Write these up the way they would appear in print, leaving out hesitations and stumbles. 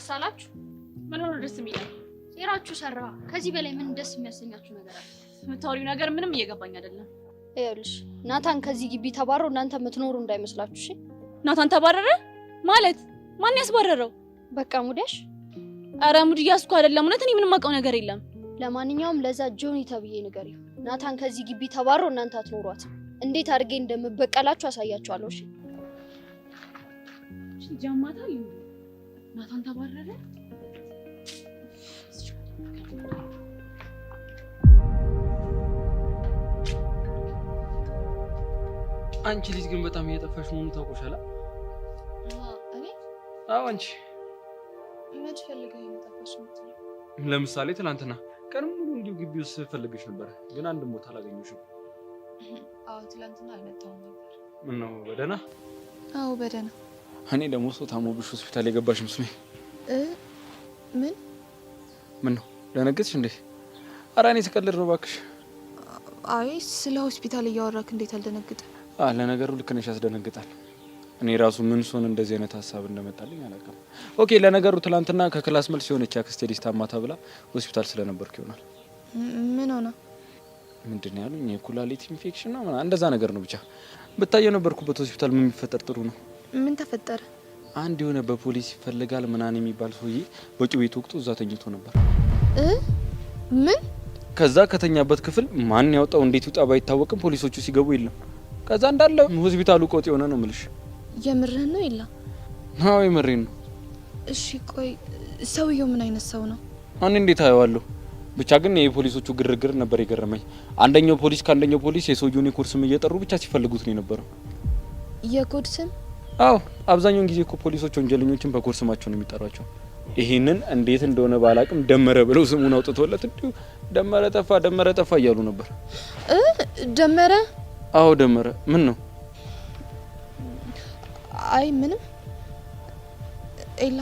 ደስ አላችሁ? ምን ሆነ ደስ የሚለው? ሴራችሁ ሰራ። ከዚህ በላይ ምን ደስ የሚያሰኛችሁ ነገር አለ? የምታወሪው ነገር ምንም እየገባኝ አይደለም። ይኸውልሽ ናታን ከዚህ ግቢ ተባረው እናንተ የምትኖሩ እንዳይመስላችሁ እሺ? ናታን ተባረረ ማለት ማን ያስባረረው? በቃ ሙዲያሽ። አረ ሙድ እያስኩ አይደለም። እውነት እኔ ምንም አውቀው ነገር የለም። ለማንኛውም ለዛ ጆኒ ተብዬ ንገሪው ናታን ከዚህ ግቢ ተባረው እናንተ አትኖሯት። እንዴት አድርጌ እንደምበቀላችሁ አሳያችኋለሁ። እሺ ጃማታል ናታን ተባረረ። አንቺ ልጅ ግን በጣም እየጠፋሽ መሆኑ ታውቆሻል? እኔ? አዎ አንቺ። መች ፈልገህ የጠፋሽ ነው? ለምሳሌ ትናንትና ቀን ሙሉ እንዲሁ ግቢ ውስጥ ፈልገሽ ነበር፣ ግን አንድም ቦታ አላገኘሽም። አዎ ትናንትና አልመጣሁም ነበር። ምን ነው በደህና? አዎ በደህና። እኔ ደግሞ ሰው ታሞብሽ ሆስፒታል የገባሽ መስሎኝ። ምን ነው ደነገጥሽ እንዴ? ኧረ እኔ ተቀልድ ነው እባክሽ። አይ ስለ ሆስፒታል እያወራክ እንዴት አልደነግጥም? ለነገሩ ልክ ነሽ፣ ያስደነግጣል። እኔ ራሱ ምን ሶን እንደዚህ አይነት ሀሳብ እንደመጣልኝ አላውቅም። ኦኬ ለነገሩ ትናንትና ከክላስ መልስ የሆነች አክስቴ ልጅ ታማ ተብላ ሆስፒታል ስለነበርኩ ይሆናል። ምን ሆነ? ምንድን ነው ያሉኝ? የኩላሊት ኢንፌክሽን ነው ምናምን እንደዛ ነገር ነው። ብቻ ብታየው ነበርኩበት ሆስፒታል። ምን የሚፈጠር ጥሩ ነው? ምን ተፈጠረ? አንድ የሆነ በፖሊስ ይፈልጋል ምናምን የሚባል ሰውዬ በጩቤ ተወቅቶ እዛ ተኝቶ ነበር። ምን? ከዛ ከተኛበት ክፍል ማን ያወጣው እንዴት ይውጣ ባይታወቅም ፖሊሶቹ ሲገቡ የለም። ከዛ እንዳለ ሆስፒታሉ ቆጥ የሆነ ነው የምልሽ። የምርህን ነው? የላ አዎ የምሬን ነው። እሺ ቆይ ሰውየው ምን አይነት ሰው ነው? እኔ እንዴት አየዋለሁ? ብቻ ግን የፖሊሶቹ ግርግር ነበር የገረመኝ። አንደኛው ፖሊስ ከአንደኛው ፖሊስ የሰውየውን የኮድ ስም እየጠሩ ብቻ ሲፈልጉት ነው የነበረው። የኮድ ስም? አዎ አብዛኛውን ጊዜ እኮ ፖሊሶች ወንጀለኞችን በኮድ ስማቸው ነው የሚጠሯቸው። ይሄንን እንዴት እንደሆነ ባላቅም ደመረ ብለው ስሙን አውጥተውለት እንዲሁ ደመረ ጠፋ እያሉ ነበር። ደመረ? አዎ ደመረ። ምን ነው? አይ ምንም። ኤላ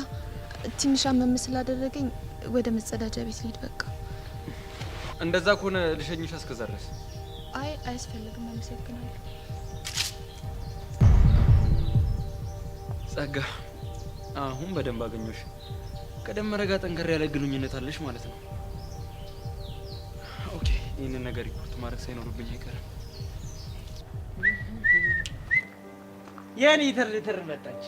ትንሽ አመም ስላደረገኝ ወደ መጸዳጃ ቤት ልሂድ በቃ። እንደዛ ከሆነ ልሸኝሽ እስከዛ ድረስ። አይ አያስፈልግም፣ አመሰግናለሁ። ጸጋ አሁን በደንብ አገኘሽ። ከደመረ ጋር ጠንከር ያለ ግንኙነት አለሽ ማለት ነው። ኦኬ ይህንን ነገር ሪፖርት ማድረግ ሳይኖርብኝ አይቀርም። የኔ ትርትር መጣች።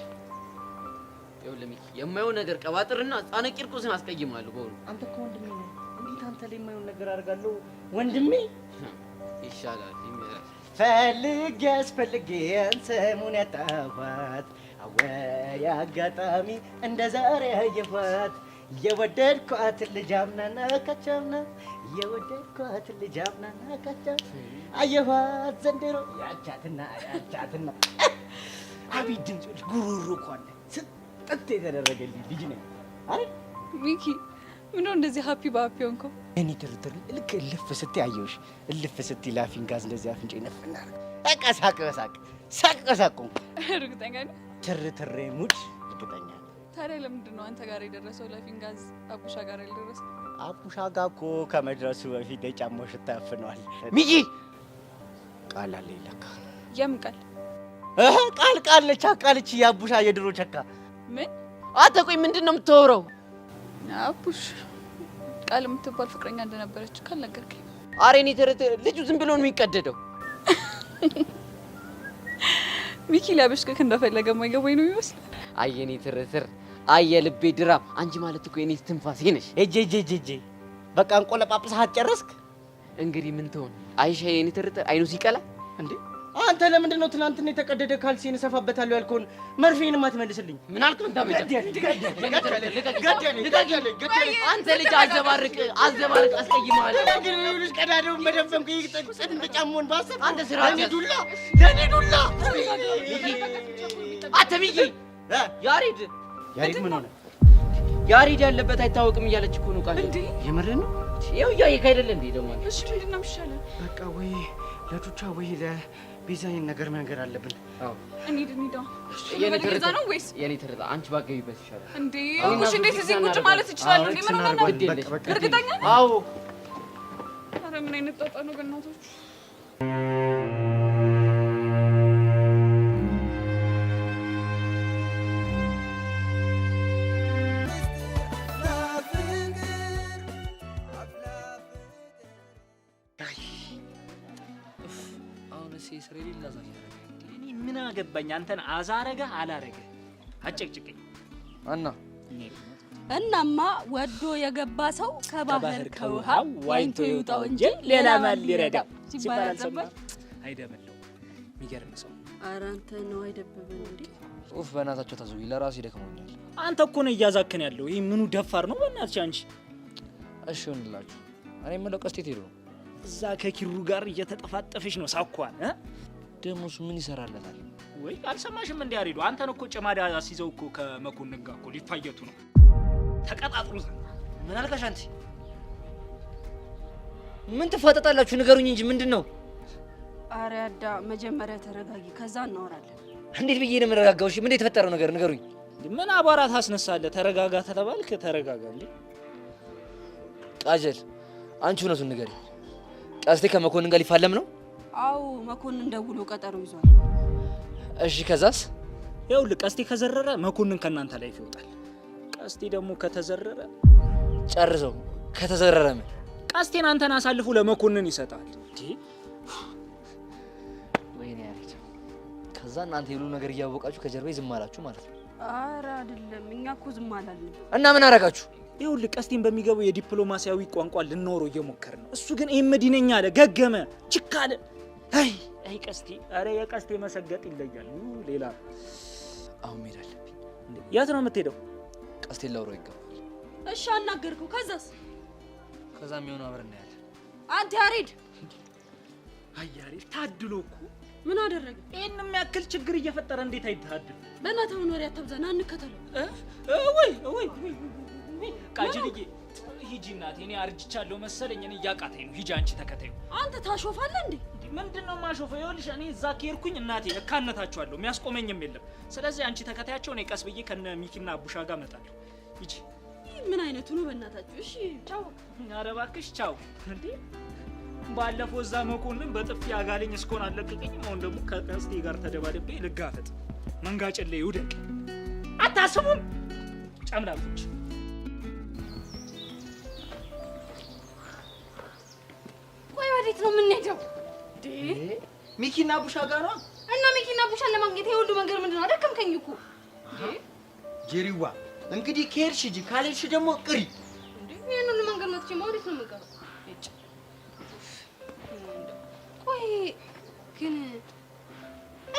ይኸውልህ የማየው ነገር ቀባጥርና ጻነ ቂርቆስን አስቀይማለሁ። በእውኑ አንተ እኮ ወንድሜ ነህ። እንዴት አንተ ላይ የማየውን ነገር አደርጋለሁ? ወንድሜ ይሻላል። ፈልጌ ሰሙን ያጣኋት አወይ አጋጣሚ እንደ ዛሬ ያየኋት የወደድኳት ልጅ አምናና ካቻምና የወደድኳት ልጅ አምናና ካቻምና አየኋት ዘንድሮ ያቻትና አቤት ድምፅ ጉሩሩ እኮ አለ። ስንት የተደረገልኝ ልጅ ነኝ አይደል? ሚኪ ምነው እንደዚህ ሃፒ በሃፒ ሆንከው? እኔ ትርትር ልክ እልፍ ስትይ አየሁሽ። እልፍ ስትይ ላፊን ጋዝ እንደዚህ አፍንጫ ይነፍና በቃ ሳቅ። እርግጠኛ ነኝ ትርትሬ ሙድ እርግጠኛ ነኝ። ታዲያ ለምንድን ነው አንተ ጋር የደረሰው ላፊን ጋዝ አቡሻ ጋር ያልደረሰው? አቡሻ ጋር እኮ ከመድረሱ በፊት የጫማው ሽታ ያፍነዋል። ሚኪ ቃል አለ ይለካ። የምን ቃል? ቃል ነች አቃለች። የአቡሻ የድሮ ቸካ። ምን? አንተ ቆይ ምንድን ነው የምታወራው? አቡሽ ቃል የምትባል ፍቅረኛ እንደነበረች ካልነገርከኝ። ኧረ እኔ ትርትር ልጁ ዝም ብሎ ነው የሚቀደደው። ሚኪ ሊያበሽቅክ እንደፈለገ የማይገባኝ ነው ይመስል። አይ የኔ ትርትር፣ አይ የልቤ ድራም። አንቺ ማለት እኮ የኔ ትንፋሴ ነሽ። እጄ በቃ እንቆለጳጵሰሃት ጨረስክ? እንግዲህ ምን ትሆን አይሻ የኔ ትርትር አይኑ ሲቀላ እንዴ? አንተ ለምንድን ነው ትናንትና የተቀደደ ካልሲን እሰፋበታለሁ ያልከውን መርፌንም አትመልስልኝ? ምን አልክ? ምን ታመጫ? አንተ ልጅ አዘባርቅ አስቀይመሃል። ግን ልጅ ቀዳዳውን መደፈንኩ ይጥቅጽን ተጫሞን ባሰብ አንተ ስራ ለኔ ዱላ አተብዬ ያሬድ ምን ሆነ? ያሬድ ያለበት አይታወቅም እያለች እኮ ነው ቃል። እንዴ የምርህ ነው? ይኸው እያየህ አይደለ እንዴ? ደግሞ እሺ ምንድን ነው የሚሻለው? በቃ ወይ ለቱቻ ወይ ለቤዛዬን ነገር መንገር አለብን። አዎ እንሂድ። የኔ ትርታ ነው ወይስ የኔ ትርታ? አንቺ ባገቢበት ይሻላል እንዴ? አቡሽ እንዴት እዚህ ቁጭ ማለት ይችላል እንዴ? ምን ሆነ ነው? እርግጠኛ? አዎ። ኧረ ምን አይነት ጣጣ ነው በእናቶች። ስራ የሌላ ዛሬ እኔ ምን አገባኝ አንተን አዛረገ አላረገ አጨቅጭቀኝ እናማ ወዶ የገባ ሰው ከባህር ከውሃ ዋኝቶ ይውጣው እንጂ ሌላ ማን ሊረዳው ሲባል አልሰማህ አይደመለው የሚገርም ሰው ኧረ አንተ ነው አይደብብን እንዴ ኡፍ በእናታቸው ታዘውኝ ለራሴ ደክሞኛል አንተ እኮ ነው እያዛከን ያለው ይሄ ምኑ ደፋር ነው በእናትሽ አንቺ እሺ እንላችሁ እኔ የምለው ቀስቴት ሄዶ እዛ ከኪሩ ጋር እየተጠፋጠፈሽ ነው ሳኳን ደሞስ ምን ይሰራለታል ወይ አልሰማሽም እንዴ አሪዶ አንተን እኮ ጨማዳ አስይዘው እኮ ከመኮንን ጋር እኮ ሊፋየቱ ነው ተቀጣጥሩት ምን አልካሽ አንቺ ምን ተፋጠጣላችሁ ንገሩኝ እንጂ ምንድነው ኧረ አዳ መጀመሪያ ተረጋጊ ከዛ እናወራለን እንዴት ብዬ ነው የምረጋጋው እሺ ምን የተፈጠረው ነገር ንገሩኝ ምን አባራ ታስነሳለህ ተረጋጋ ተባልክ ተረጋጋ እንዴ ቃጀል አንቺ እውነቱን ንገሪ ቀስቴ ከመኮንን ጋር ሊፋለም ነው አው መኮንን ደውሎ ቀጠሮ ይዟል እሺ ከዛስ ይኸውልህ ቀስቴ ከዘረረ መኮንን ከናንተ ላይ ይወጣል ቀስቴ ደግሞ ከተዘረረ ጨርሰው ከተዘረረ ምን ቀስቴን አንተን አሳልፎ ለመኮንን ይሰጣል እንዴ ወይኔ ያረች ከዛ እናንተ የሉ ነገር እያወቃችሁ ከጀርባዬ ዝም አላችሁ ማለት ነው ኧረ አይደለም እኛ እኮ ዝም አላልንም እና ምን አረጋችሁ ይኸውልህ ቀስቴን በሚገባው የዲፕሎማሲያዊ ቋንቋ ልንኖረው እየሞከርን ነው እሱ ግን ኤምዲነኛ አለ ገገመ ችካለ አይ ቀስቴ አረ የቀስቴ መሰገጥ ይለያል ሌላ አሁን መሄድ አለብኝ እንዴ የት ነው የምትሄደው ቀስቴን ላውራው ይገባል እሺ አናገርኩ ከዛስ ከዛ የሚሆነው አብረን ያለ አንተ ያሬድ አይ ያሬድ ታድሎ እኮ ምን አደረገ ይሄንም ያክል ችግር እየፈጠረ እንዴት አይታድል በእናትህ ወሬ አታብዛና እንከተለው ወይ ቃጅልዬ ሂጂ እናቴ እኔ አርጅቻለሁ መሰለኝ እኔ እያቃተኝ ነው ሂጂ አንቺ ተከታዩ አንተ ታሾፋለህ እንዴ ምንድነው ማሾፈው ይኸውልሽ እኔ እዛ ከሄድኩኝ እናቴ እካነታቸዋለሁ የሚያስቆመኝም የለም ስለዚህ አንቺ ተከታያቸው እኔ ቀስ ብዬ ከነ ሚኪና አቡሻ ጋር እመጣለሁ ሂጂ ምን አይነቱ ነው በእናታችሁ እሺ ቻው ኧረ እባክሽ ቻው እንዴ ባለፈው እዛ መኮንን በጥፊ አጋለኝ እስኮን አለቀቀኝም አሁን ደግሞ ከቀስቴ ጋር ተደባድቤ ልጋፈጥ መንጋጨለ ይውደቅ አታስቡም ጨምላቆች ቆይ ወዴት ነው የምንሄደው ሚኪና ቡሻ ጋር ነው እና ሚኪና ቡሻን ለማግኘት ይሄ ሁሉ መንገድ ምንድነው አደከምከኝ እኮ ጄሪዋ እንግዲህ ከሄድሽ ሂጂ ካልሄድሽ ደግሞ ቅሪ እንዴ ይሄን ሁሉ መንገድ ነው ትቼ ወዴት ነው የምቀረው ቆይ ግን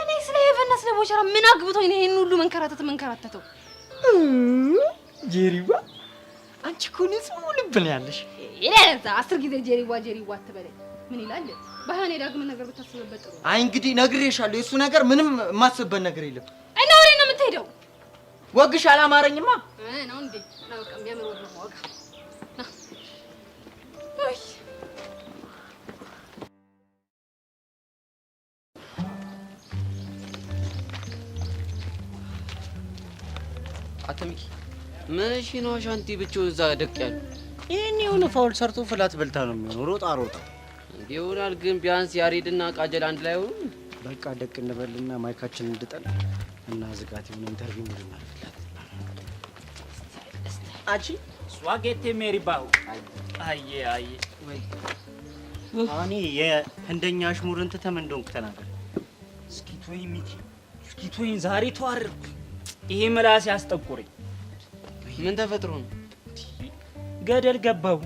እኔ ስለ ሄቨንና ስለ ቦቸራ ምን አግብቶኝ ነው ይሄን ሁሉ መንከራተተው ጄሪዋ አንቺ እኮ ንጹህ ልብ ነው ያለሽ ይላልታ 10 ጊዜ ጄሪዋ አትበለኝ ምን ይላል ባይሆን ዳግም ነገር ብታስበበት ጥሩ አይ እንግዲህ ነግሬሻለሁ የሱ ነገር ምንም ማስበበት ነገር የለም እና ወሬ ነው የምትሄደው ወግሽ አላማረኝማ ነው እንዴ ነው ቀም ያመር ወደ ወግ አተሚኪ ምንሽ ነው ሻንቲ ብቻው እዛ ደቅ ያሉ ይሄን የሆነ ፋውል ሰርቶ ፍላት በልታ ነው የሚሆነው ሮጣ ይሆናል ግን ቢያንስ ያሬድና ቃጀል አንድ ላይ ሆኑ በቃ ደቅ እንበልና ማይካችን እንድጠል እና ዝጋት የሆነ ኢንተርቪው ምንድነው ፍላት አቺ ስዋጌቴ ሜሪባው አይ ወይ አኔ የህንደኛ አሽሙርን ትተም እንደሆንክ ተናገር እስኪቶይ ሚኪ እስኪቶይ ዛሬ ተዋረድኩ ይሄ ምላስ ያስጠቁረኝ ምን ተፈጥሮ ነው ገደል ገባው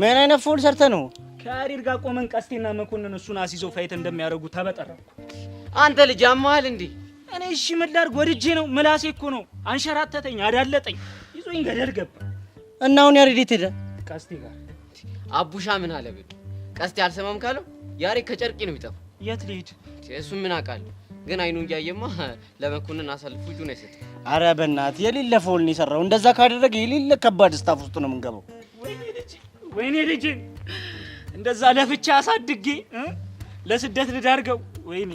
ምን አይነት ፋውል ሰርተ ነው ከያሬድ ጋር ቆመን ቀስቴና መኮንን እሱን አስይዘው ፋይት እንደሚያደርጉ ተበጠረኩ አንተ ልጅ አማሃል እንዴ እኔ እሺ ምን ላድርግ ወድጄ ነው ምላሴ እኮ ነው አንሸራተተኝ አዳለጠኝ ይዞኝ ገደል ገባ እና አሁን ያሬድ የት ሄደ ቀስቴ ጋር አቡሻ ምን አለ ብል ቀስቴ አልሰማም ካለው ያሬድ ከጨርቂ ነው የሚጠፋው የት ልሂድ እሱ ምን አውቃለሁ ግን አይኑ እያየማ ለመኮንን አሳልፎ እጁን አይሰጥም አረ በእናት የሌለ ፋውል ነው የሰራው እንደዛ ካደረገ የሌለ ከባድ ስታፍ ውስጥ ነው የምንገባው ወይኔ ልጅ እንደዛ ለፍቻ አሳድጌ ለስደት ልዳርገው ወይኔ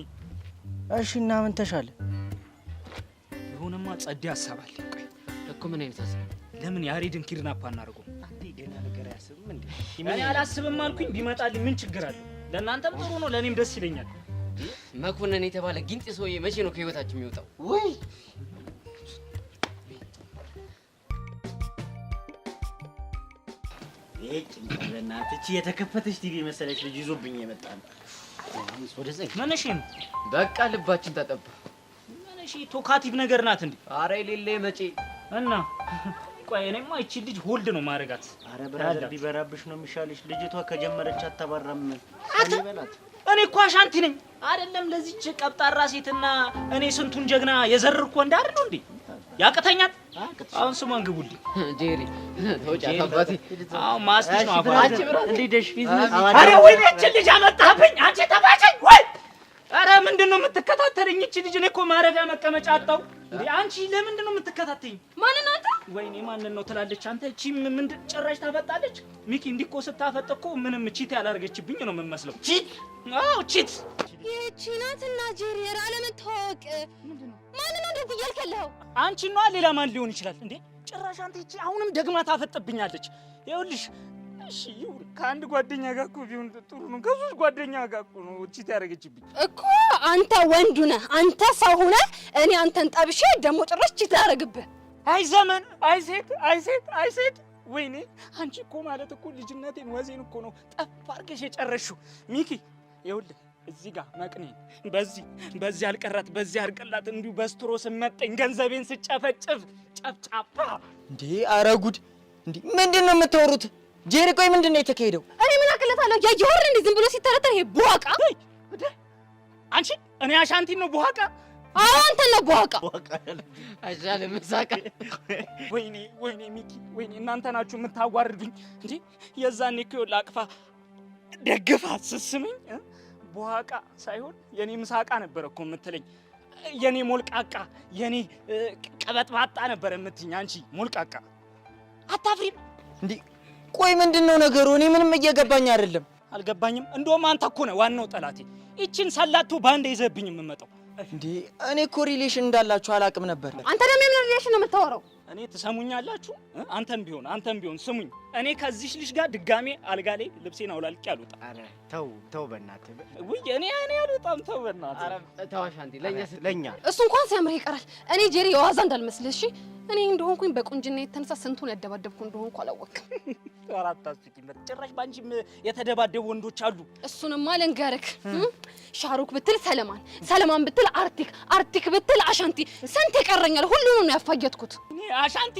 እሺ እና ምን ተሻለ የሆነማ ጸዴ ሐሳብ ቆይ እኮ ምን አይነት ሐሳብ ለምን ያሬድን ኪድናፕ አናደርገው አንተ ገና ነገር አያስብም እንዴ እኔ አላስብም አልኩኝ ቢመጣልኝ ምን ችግር አለው ለእናንተም ጥሩ ነው ለኔም ደስ ይለኛል መኮንን የተባለ ጊንጥ ሰውዬ መቼ ነው ከህይወታችን የሚወጣው ወይ ይሄ ጭንቀለና እቺ የተከፈተች ቲቪ መሰለች ልጅ ይዞብኝ የመጣ ነው ወደዚህ ምን እሺ ነው? በቃ ልባችን ተጠባ። ምን እሺ ቶካቲቭ ነገር ናት እንዴ? ኧረ የሌለ መጪ እና ቆይ እኔማ እቺ ልጅ ሆልድ ነው ማረጋት። አረ ብራዘር ቢበራብሽ ነው የሚሻልሽ። ልጅቷ ከጀመረች አታባራም። ይበላት። እኔ እኮ አሻንቲ ነኝ አይደለም ለዚች ቀብጣራ ሴትና እኔ ስንቱን ጀግና የዘርርኩ እንዳር ነው እንዴ? ያቅተኛል። አሁን ስሟን ግቡልኝ። ጄሪ ተውጫት አባቴ። አሁን ማስቲሽ ነው አባቴ። እንዴ ደሽ ቢዝነስ አረ ወይኔ እቺ ልጅ አመጣብኝ። አንቺ ተባጨኝ ወይ? አረ ምንድነው የምትከታተለኝ? እቺ ልጅ እኔ እኮ ማረፊያ መቀመጫ አጣው እንዴ? አንቺ ለምንድን ነው የምትከታተኝ? ማንን አንተ? ወይኔ ማንን ነው ትላለች አንተ? እቺ ምን ጭራሽ ታፈጣለች? ሚኪ እንዲኮ ስታፈጥ እኮ ምንም ቺት ያላረገችብኝ ነው የምመስለው። ቺት? አዎ ቺት። ይህቺ ናትና ጄሪ ኧረ አለመታወቅ። ምንድነው? ማንን ነው እንደዚህ እያልክ ያለኸው? አንቺ ነዋ። ሌላ ማን ሊሆን ይችላል እንዴ? ጭራሽ አንተ እቺ አሁንም ደግማ ታፈጥብኛለች። ይኸውልሽ እሺ ይሁን ከአንድ ጓደኛ ጋር እኮ ቢሆን ጥሩ ነው። ከሶስት ጓደኛ ጋር እኮ ነው ቺት ያደረገችብኝ እኮ። አንተ ወንዱ ነህ፣ አንተ ሰው ሆነህ እኔ አንተን ጠብሼ ደግሞ ጭራሽ ቺት አደረግብህ። አይ ዘመን፣ አይ ሴት፣ አይ ሴት፣ አይ ሴት። ወይኔ አንቺ እኮ ማለት እኮ ልጅነቴን ወዜን እኮ ነው ጠፍ አድርገሽ የጨረሽው። ሚኪ ይኸውልህ እዚህ ጋር መቅኔን በዚህ አልቀራት በዚህ አልቀላት እንዲሁ በስትሮ ስመጠኝ ገንዘቤን ስጨፈጭፍ ጨፍጫፋ እንዴ! ኧረ ጉድ! እንዴ ምንድን ነው የምታወሩት? ጄሪ ቆይ ምንድን ነው የተካሄደው? እኔ ምን አቅለታለሁ? ያየኸው እንዴ ዝም ብሎ ሲተረተር ይሄ ቡሃቃ። አንቺ እኔ አሻንቲን ነው ቡሃቃ? አዎ አንተን ነው ቡሃቃ። አይሻልም ሳቃ። ወይኔ ሚኪ ወይኔ እናንተ ናችሁ የምታዋርዱኝ እንዴ! የዛኔ እኮ ላቅፋ ደግፋ ስስምኝ ቡሃቃ ሳይሆን የኔ ምሳቃ ነበር እኮ የምትለኝ። የኔ ሞልቃቃ የኔ ቀበጥባጣ ነበር የምትኝ አንቺ ሞልቃቃ። አታፍሪም እንዴ? ቆይ ምንድነው ነገሩ? እኔ ምንም እየገባኝ አይደለም። አልገባኝም። እንደውም አንተ እኮ ነህ ዋናው ጠላቴ። ይቺን ሰላቱ ባንዴ ይዘብኝ የምመጣው እንዴ። እኔ እኮ ሪሌሽን እንዳላችሁ አላቅም ነበር። አንተ ደግሞ የምን ሪሌሽን ነው የምታወራው? እኔ ትሰሙኛላችሁ? አንተም ቢሆን ስሙኝ። እኔ ከዚህ ልጅ ጋር ድጋሜ አልጋ ላይ ልብሴን አውላልቄ አልወጣም። አረ ተው በእናትህ። ውይ እኔ አልወጣም። ተው በእናትህ። አረ ተው አሻንቲ፣ ለኛ እሱ እንኳን ሲያምር ይቀራል። እኔ ጄሪ የዋዛ እንዳልመስልህ እሺ። እኔ እንደሆንኩኝ በቁንጅና የተነሳ ስንቱን ያደባደብኩ እንደሆንኩ አላወቅም። አራት አስቂለት ጭራሽ ባንቺም የተደባደቡ ወንዶች አሉ። እሱንማ ልንገርክ። ሻሩክ ብትል ሰለማን ብትል አርቲክ ብትል አሻንቲ፣ ስንት ይቀረኛል? ሁሉንም ነው ያፋየትኩት። እኔ አሻንቲ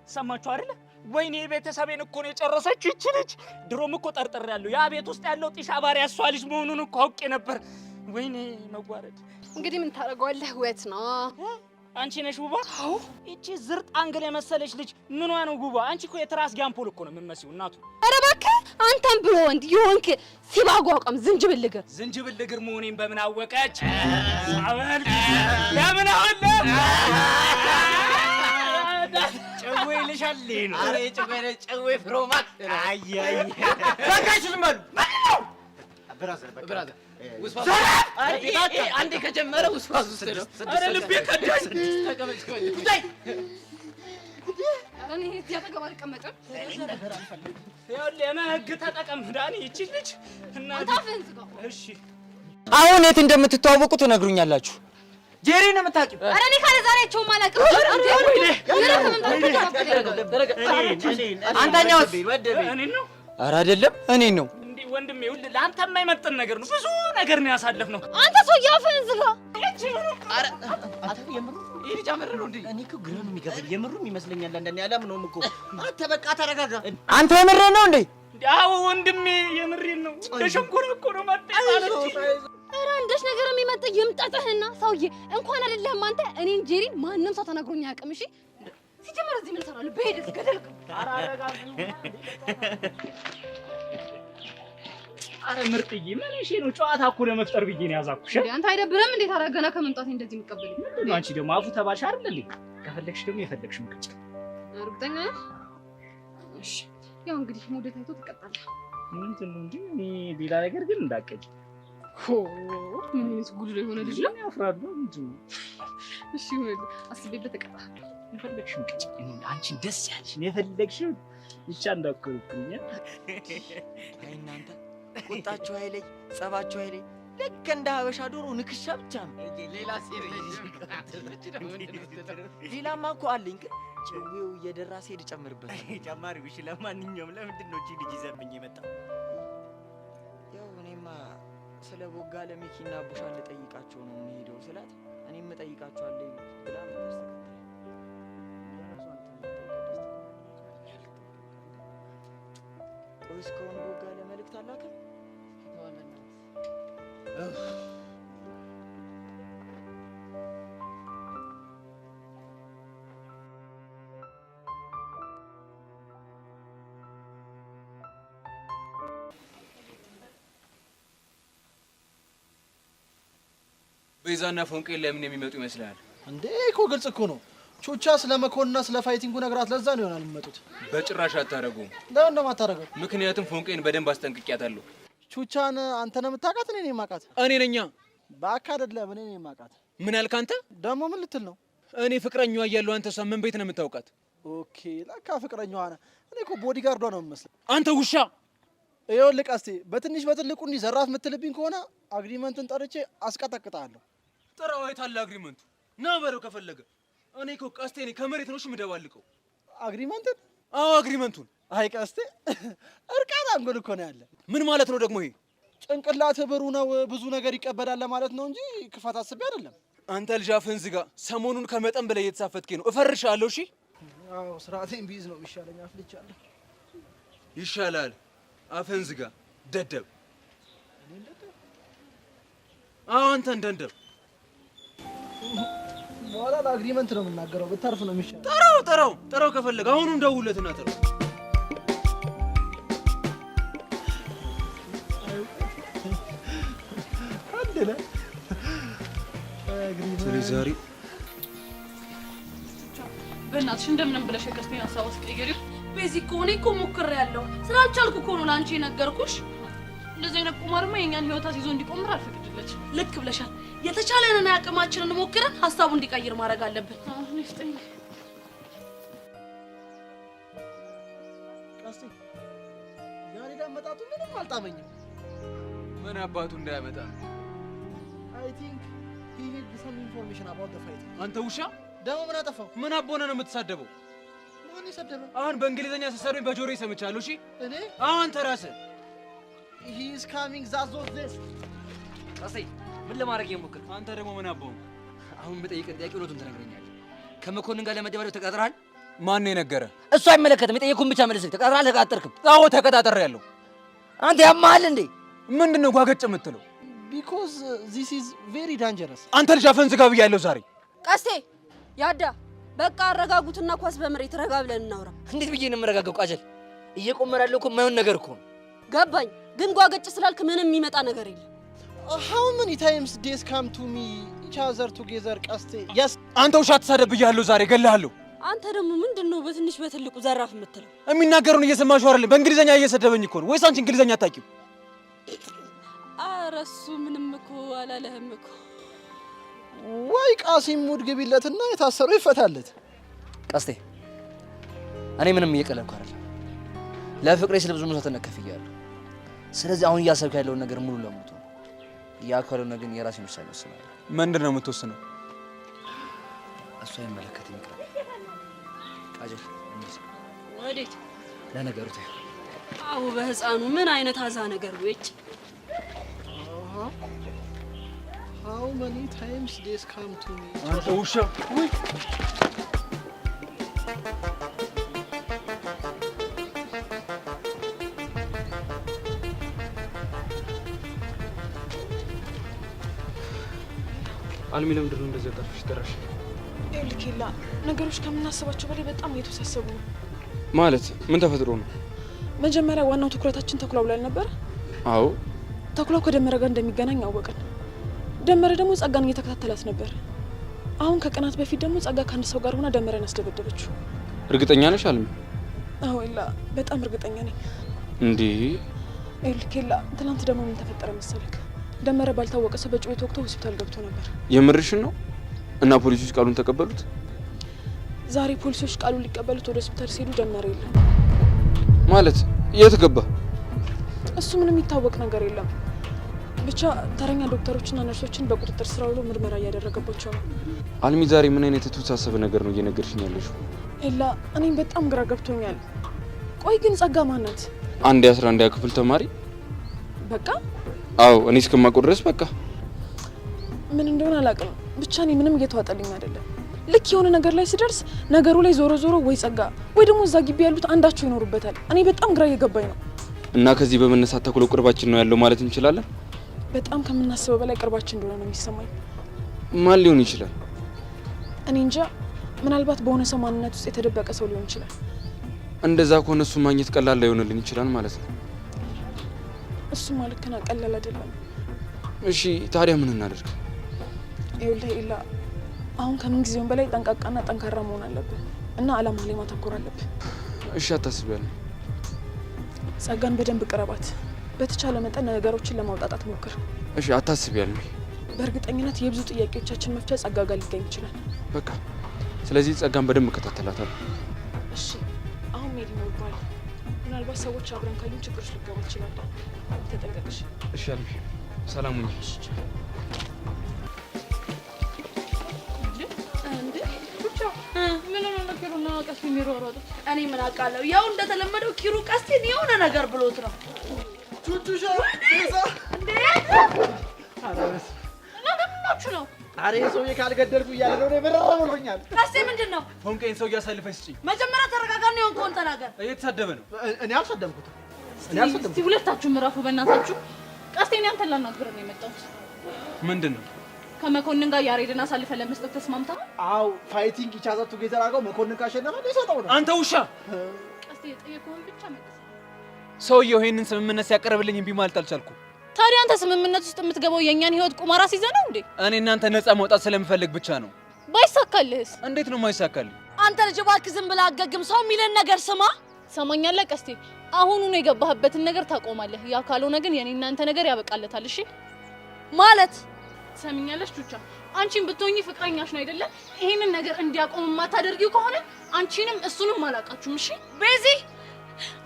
ሰማችሁ አይደለ? ወይኔ ቤተሰቤን እኮ ነው የጨረሰችው ይቺ ልጅ። ድሮም እኮ ጠርጥሬያለሁ ያ ቤት ውስጥ ያለው ጢሻ ባሪያ እሷ ልጅ መሆኑን እኮ አውቄ ነበር። ወይኔ መጓረድ። እንግዲህ ምን ታደርገዋለህ? ወት ነው። አንቺ ነሽ ውባ? አዎ። እቺ ዝርጥ አንግል የመሰለች ልጅ ምኗ ነው ውባ? አንቺ እኮ የትራስ ጋምፖል እኮ ነው የምትመስዪው እናቱ። ኧረ እባክህ አንተም ብሎ ወንድ የሆንክ ሲባጓቋም ዝንጅብል እግር መሆኔን በምን አወቀች? አወል ለምን አወለ ጨዌ ልሻል ነው። አረ ጨዌ ፍሮማክስ አይ በቃሽ ዝም በሉ። ብራዘር ውስፋስ አንዴ ከጀመረ ውስፋስ ውስጥ ነው። አረ ልቤ ከዳኝ። ተቀመጭ ቆይ እኔ ያጠገብ አልቀመጥም። ይኸውልህ የመህግ ተጠቀም ዳኒ። ይቺ ልጅ እናት እሺ አሁን የት እንደምትተዋወቁ ትነግሩኛላችሁ። ጄሪ ነው የምታውቂው? ኧረ እኔ ካለ ዛሬ አይቼውም አላውቅም። አንተኛውስ? እኔን ነው? ኧረ አይደለም እኔን ነው። ወንድሜ ይኸውልህ ለአንተ የማይመጥን ነገር ነው። ብዙ ነገር ነው ያሳለፍነው። አንተ ሰው ያፈን ዝጋ። አረ አታ የምሩ ይሄ ጃመረ ነው እንዴ? እኔ እኮ ግራ ነው የሚገባኝ። የምሩም ይመስለኛል አንዳንዴ። አላምነውም እኮ። አንተ በቃ ተረጋጋ። አንተ የምሬን ነው እንዴ? አዎ ወንድሜ የምሬን ነው። ለሸንኮራ እኮ ነው ማለት። ኧረ እንደሽ ነገር የሚመጣ ይምጣጥህና ሰውዬ እንኳን አይደለም አንተ እኔን ጄሪን ማንም ሰው ተናግሮኝ አያውቅም። እሺ ሲጀመር እዚህ ምን ሰራለሁ? በሄደስ ገደልክ። አረ ምርጥዬ ምን እሺ ነው? ጨዋታ እኮ ለመፍጠር ብዬ ነው ያዛኩሽ። አንተ አይደብርም እንዴት አደረገና ከመምጣቴ እንደዚህ የምትቀበለኝ? ምንድነው አንቺ ደግሞ አፉ ተባልሽ አይደል እንዴ? ከፈለግሽ ደግሞ የፈለግሽ ምክጭ። እርግጠኛ ነህ? እሺ ያው እንግዲህ ሞዴል ታይቶ ትቀጣለህ። ምንድነው እንዴ? እኔ ሌላ ነገር ግን እንዳቀጭ ምን አይነት ጉድ ነው የሆነ ልጅ ነው? ያፍራሉ። ምንድነው? እሺ ይሁን አስቤበት ተቀጣ። የፈለግሽ ምክጭ። አንቺ ደስ ያለሽ የፈለግሽ ብቻ እንዳትኮርኩኝ። አይ እናንተ ቁጣችሁ አይለይ፣ ጸባችሁ አይለይ። ልክ እንደ ሀበሻ ዶሮ ንክሻ ብቻ ነው። ሌላ ሌላማ እኮ አለኝ፣ ግን ጭዌው እየደራ ሲሄድ እጨምርበታለሁ። ጨማሪው። እሺ ለማንኛውም ለምንድን ነው እቺ ልጅ ይዘብኝ የመጣው? ያው እኔማ ስለ ቦጋለ ሚኪና ቡሻ ልጠይቃቸው ነው የምሄደው ስላት እኔም እጠይቃቸዋለሁ ብላ መለስ ቆይ እስካሁን ቦጋለ መልእክት አላከም? ቤዛና ፎንቄ ለምን የሚመጡ ይመስላል እንዴ? እኮ ግልጽ እኮ ነው። ቹቻ ስለ መኮንና ስለ ፋይቲንጉ ነግራት ለዛ ነው ይሆናል የሚመጡት። በጭራሽ አታረጉም። ለምን ነው የማታረገው? ምክንያቱም ፎንቄን በደንብ አስጠንቅቂያታለሁ። ቹቻን አንተ ነው የምታውቃት? እኔ ነኝ የማውቃት። እኔ ነኛ። ባካ አይደለም፣ እኔ ነኝ የማውቃት። ምን አልክ አንተ? ደግሞ ምን ልትል ነው? እኔ ፍቅረኛዋ እያለሁ አንተ እሷ ምን ቤት ነው የምታውቃት? ኦኬ፣ ለካ ፍቅረኛዋ ነህ። እኔ እኮ ቦዲጋርዷ ነው የምመስለው። አንተ ውሻ! ይኸውልህ ቀስቴ፣ በትንሽ በትልቁ እንዲህ ዘራፍ የምትልብኝ ከሆነ አግሪመንትን ጠርቼ አስቀጠቅጣለሁ። ጥራው። የታለ አግሪመንቱ? ና በለው ከፈለገ። እኔ እኮ ቀስቴ ነኝ፣ ከመሬት ነው የምደባልቀው። አግሪመንትን? አዎ አግሪመንቱን። አይ ቀስቴ፣ እርቃት አንጎል እኮ ነው ያለ። ምን ማለት ነው ደግሞ ይሄ? ጭንቅላት ብሩ ነው፣ ብዙ ነገር ይቀበላል ማለት ነው እንጂ ክፋት አስቤ አይደለም። አንተ ልጅ አፍህን ዝጋ። ሰሞኑን ከመጠን በላይ እየተሳፈትከኝ ነው። እፈርሻለሁ። እሺ? አዎ ስርዓቴን ቢይዝ ነው የሚሻለኝ። አፍልቻለሁ። ይሻላል። አፍህን ዝጋ ደደብ። አዎ አንተን ደደብ። በኋላ ለአግሪመንት ነው የምናገረው። ብታርፍ ነው የሚሻለው። ጥራው ከፈለገ አሁኑን ደውለትና ጥራው። አንደለ ዛሬ በእናትሽ እንደምንም ብለሽ የቀስቴን ሀሳብ አስቀይሪው። ቤዚክ ከሆነ እኮ ሞክሬያለሁ። ስላልቻልኩ እኮ ነው ለአንቺ የነገርኩሽ። እንደዚህ አይነት ቁማርማ የእኛን ህይወት ይዞ እንዲቆምር አልፈቅድለች። ልክ ብለሻል። የተቻለንን አቅማችንን ሞክረን ሀሳቡ እንዲቀይር ማድረግ አለብን። አሁን ይስጠኝ ቀስቴ። ዛሬ ዳመጣቱ ምንም አልጣመኝም። ምን አባቱ እንዳያመጣ። አይ ቲንክ ሂ ኒድ ሰም ኢንፎርሜሽን አባውት ዘ ፋይት። አንተ ውሻ! ደግሞ ምን አጠፋው? ምን አቦነ ነው የምትሳደበው? ማን ይሰደበ? አሁን በእንግሊዘኛ ስትሰሩኝ በጆሮዬ ሰምቻለሁ። እሺ እኔ? አዎ አንተ ራስህ። ሂ ኢዝ ካሚንግ ዛዞት ዲስ። ቀስቴ ምን ለማድረግ የሞክር? አንተ ደግሞ ምን አቦን? አሁን በጠይቀን ጥያቄ እውነቱን ትነግረኛለህ። ከመኮንን ጋር ለመደባደብ ተቀጣጥረሃል? ማን ነው የነገረ? እሱ አይመለከትም። የጠየኩህን ብቻ መልስ። ተቀጣጥረሃል? ተቀጣጠርክም? አዎ ተቀጣጥሬያለሁ። አንተ ያማሃል እንዴ? ምንድነው ጓገጭ የምትለው? ቢኮዝ ዚስ ኢዝ ቬሪ ዳንጀረስ። አንተ ልጅ አፈን ዝጋ ብያለሁ ዛሬ። ቀስቴ ያዳ በቃ አረጋጉትና ኳስ በመሬት ረጋ ብለን እናውራ። እንዴት ብዬ ነው የምረጋጋው? ቃጀል እየቆመረ ያለው እኮ የማይሆን ነገር እኮ ነው። ገባኝ፣ ግን ጓገጭ ስላልክ ምንም የሚመጣ ነገር የለም። how many times days come to me each other together ቀስቴ? yes አንተ ውሻ አትሳደብ ብያለሁ ዛሬ እገልሃለሁ። አንተ ደግሞ ምንድነው በትንሽ በትልቁ ዘራፍ የምትለው? የሚናገሩን እየሰማሽው አይደል? በእንግሊዘኛ እየሰደበኝ እኮ ነው። ወይስ አንቺ እንግሊዘኛ አታውቂው? ኧረ እሱ ምንም እኮ አላለህም እኮ። ወይ ቃሲም ሙድ ግቢለትና የታሰሩ ይፈታለት። ቀስቴ እኔ ምንም እየቀለድኩ አይደለም። ለፍቅሬ ስለ ብዙ መስዋዕትነት ከፍያለሁ። ስለዚህ አሁን እያሰብክ ያለውን ነገር ሙሉ ለሙሉ ነው። ያ ካልሆነ ግን የራሴን ውሳኔ ወስናለሁ። ምንድን ነው የምትወስነው? እሱ አይመለከትም። ይቅር ቃጀል እንዴ? ወዴት? ለነገሩ ተይው። አዎ በህፃኑ ምን አይነት አዛ ነገር ወጭ? how many times days come to me? አንተ ውሻ! ወይ አልሚ ለምንድን ነው እንደዚህ ጠርፍሽ ተራሽ? ይኸውልህ ኬላ፣ ነገሮች ከምናስባቸው በላይ በጣም እየተወሳሰቡ ነው። ማለት ምን ተፈጥሮ ነው? መጀመሪያ ዋናው ትኩረታችን ተኩላው ላይ ነበር። አዎ ተኩላው ከደመረ ጋር እንደሚገናኝ አወቅን። ደመረ ደግሞ ጸጋን እየተከታተላት ነበር። አሁን ከቀናት በፊት ደግሞ ጸጋ ከአንድ ሰው ጋር ሆና ደመረን አስደበደበችው። እርግጠኛ ነሽ አልሚ? አዎ ላ በጣም እርግጠኛ ነኝ። እንዴ? ይኸውልህ ኬላ፣ ትናንት ደግሞ ምን ተፈጠረ መሰለክ? ደመረ ባልታወቀ ሰው በጩቤ ተወግቶ ሆስፒታል ገብቶ ነበር። የምርሽን ነው? እና ፖሊሶች ቃሉን ተቀበሉት? ዛሬ ፖሊሶች ቃሉን ሊቀበሉት ወደ ሆስፒታል ሲሄዱ ደመረ የለም። ማለት የት ገባ? እሱ ምንም የሚታወቅ ነገር የለም። ብቻ ተረኛ ዶክተሮችና ነርሶችን በቁጥጥር ስር አውሎ ምርመራ እያደረገባቸው ነው። አልሚ ዛሬ ምን አይነት የተወሳሰበ ነገር ነው እየነገርሽኝ ያለሽው? ኤላ፣ እኔም በጣም ግራ ገብቶኛል። ቆይ ግን ጸጋ ማናት? አንድ የ11ኛ ክፍል ተማሪ። በቃ አዎ እኔ እስከማውቀው ድረስ በቃ ምን እንደሆነ አላውቅም። ብቻ እኔ ምንም እየተዋጠልኝ አይደለም። ልክ የሆነ ነገር ላይ ሲደርስ ነገሩ ላይ ዞሮ ዞሮ ወይ ጸጋ ወይ ደግሞ እዛ ግቢ ያሉት አንዳቸው ይኖሩበታል። እኔ በጣም ግራ እየገባኝ ነው። እና ከዚህ በመነሳት ተኩሎ ቅርባችን ነው ያለው ማለት እንችላለን? በጣም ከምናስበው በላይ ቅርባችን እንደሆነ ነው የሚሰማኝ። ማን ሊሆን ይችላል? እኔ እንጃ። ምናልባት በሆነ ሰው ማንነት ውስጥ የተደበቀ ሰው ሊሆን ይችላል። እንደዛ ከሆነ እሱ ማግኘት ቀላል ላይሆንልን ይችላል ማለት ነው። እሱማ ልክ ነህ፣ ቀላል አይደለም። እሺ ታዲያ ምን እናደርግ? ይኸውልህ ኤላ፣ አሁን ከምን ጊዜውም በላይ ጠንቃቃና ጠንካራ መሆን አለብን እና አላማ ላይ ማተኮር አለብን። እሺ አታስቢያለሁ። ጸጋን በደንብ ቅረባት። በተቻለ መጠን ነገሮችን ለማውጣጣት ሞክር። እሺ አታስቢያለሁ። በእርግጠኝነት የብዙ ጥያቄዎቻችን መፍቻ ጸጋ ጋር ሊገኝ ይችላል። በቃ ስለዚህ ጸጋን በደንብ እከታተላታለሁ። እሺ አሁን ሜዲ ነው ይባል። ምናልባት ሰዎች አብረን ካዩ ችግሮች ሊገባ ይችላል። ተጠንቀቅሽ። እሺ አልሚ፣ ሰላም ሁኚ። ቀስ የሚሮሮጡ እኔ ምን አውቃለሁ። ያው እንደተለመደው ኪሩ ቀስቴን የሆነ ነገር ብሎት ነው። ቹቹሻ ቤዛ እንዴ አራስ ለምናችሁ ነው? አሬ ሰውዬ ካልገደልኩ እያለ ነው። እኔ ብረራ ብሎኛል። ቀስቴ ምንድን ነው? ፎንቄን ሰው እያሳልፈኝ ስጪኝ። መጀመሪያ ተረጋጋና የሆንከውን ተናገር። እየተሳደበ ነው። እኔ አልሰደብኩትም። እስቲ ሁለታችሁ ምዕራፉ በእናታችሁ። ቀስቴን ያንተን ላናግረህ ነው የመጣሁት። ምንድን ነው? ከመኮንን ጋር ያሬድን አሳልፈ ለመስጠት ተስማምተሃል? አዎ ፋይቲንግ ይቻዛቱ ጌተራጋው መኮንን ካሸነፈ ይሰጠው ነው። አንተ ውሻ! ቀስቴ የጠየቀውን ብቻ መልስ። ሰውየው ይሄንን ስምምነት ሲያቀርብልኝ እምቢ ማለት አልቻልኩም። ታዲያ አንተ ስምምነት ውስጥ የምትገባው የኛን ህይወት ቁማራ ሲዘህ ነው እንዴ? እኔ እናንተ ነፃ መውጣት ስለምፈልግ ብቻ ነው። ባይሳካልህስ? እንዴት ነው የማይሳካልኝ? አንተ ልጅ እባክህ ዝም ብለህ አገግም። ሰው የሚለን ነገር ስማ። ሰማኛለህ ቀስቴ? አሁኑኑ የገባህበትን ነገር ታቆማለህ። ያ ካልሆነ ግን የኔ እናንተ ነገር ያበቃለታል። እሺ ማለት ሰሚኛለሽ ቹቻ? አንቺን ብትሆኚ ፍቅረኛሽ ነው አይደለ? ይሄንን ነገር እንዲያቆም የማታደርጊው ከሆነ አንቺንም እሱንም አላቃችሁም። እሺ ቤዚ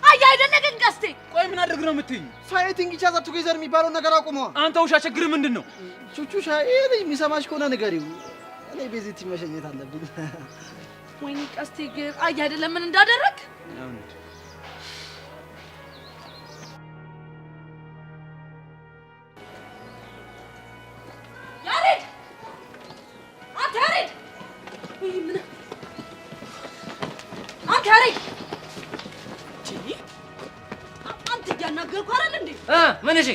አይ አይደለ ግን ቀስቴ፣ ቆይ ምን አድርግ ነው የምትይኝ? ፋይቲንግ ይቻዛቱ ጌዘር የሚባለው ነገር አቁመዋ። አንተ ውሻ ችግር ምንድን ነው? ቹቹሻ ይሄ ልጅ የሚሰማሽ ከሆነ ንገሪው። እኔ ቤዚቲ መሸኘት አለብኝ። ወይኔ ቀስቴ ግን አይ አይደለ ምን እንዳደረግ ምን እሺ?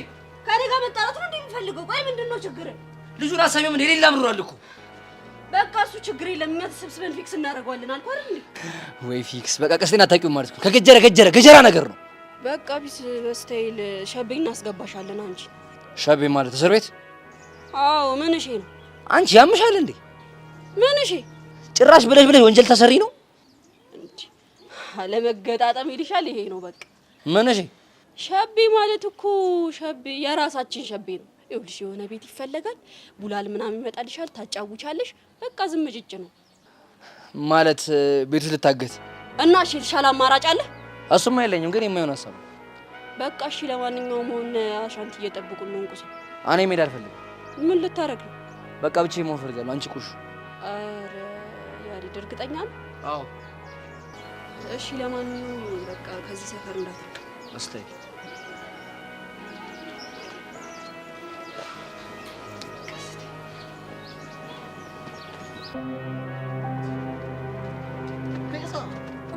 ከኔ ጋር መጣላት ነው እንደሚፈልገው? ቆይ ምንድነው ችግር? ልጁን አሳሚው ምን ሌላ አምሯል እኮ። በቃ እሱ ችግር የለም። እኛ ተሰብስበን ፊክስ እናደርገዋለን አልኩ አይደል እንዴ? ወይ ፊክስ በቃ ቀስቴን አታውቂውም ማለት ነው። ከገጀራ ነገር ነው። በቃ ቢስ በስታይል ሸቤ እናስገባሻለን። አንቺ ሸቤ ማለት እስር ቤት? አዎ ምን እሺ ነው? አንቺ ያምሻል እንዴ? ምን እሺ? ጭራሽ ብለሽ ወንጀል ተሰሪ ነው እንዴ? አለመገጣጠም ይልሻል። ይሄ ነው በቃ። ምን እሺ? ሸቤ ማለት እኮ ሸቤ የራሳችን ሸቤ ነው። ይኸውልሽ የሆነ ቤት ይፈለጋል፣ ቡላል ምናምን ይመጣልሻል፣ ታጫውቻለሽ። በቃ ዝም ጭጭ ነው ማለት። ቤቱ ልታገት እና እሺ የተሻለ አማራጭ አለ? እሱማ የለኝም፣ ግን የማይሆን ሀሳብ ነው። በቃ እሺ ለማንኛውም ሆነ አሻንት እየጠብቁ ነው እንቁስ። እኔ መሄድ አልፈልግም። ምን ልታረግ ነው? በቃ ብቻዬን መሆን እፈልጋለሁ። አንቺ ቁሹ። ኧረ ያሬድ እርግጠኛ ነህ? አዎ። እሺ ለማንኛውም በቃ ከዚህ ሰፈር እንዳትርቅ። አስተይ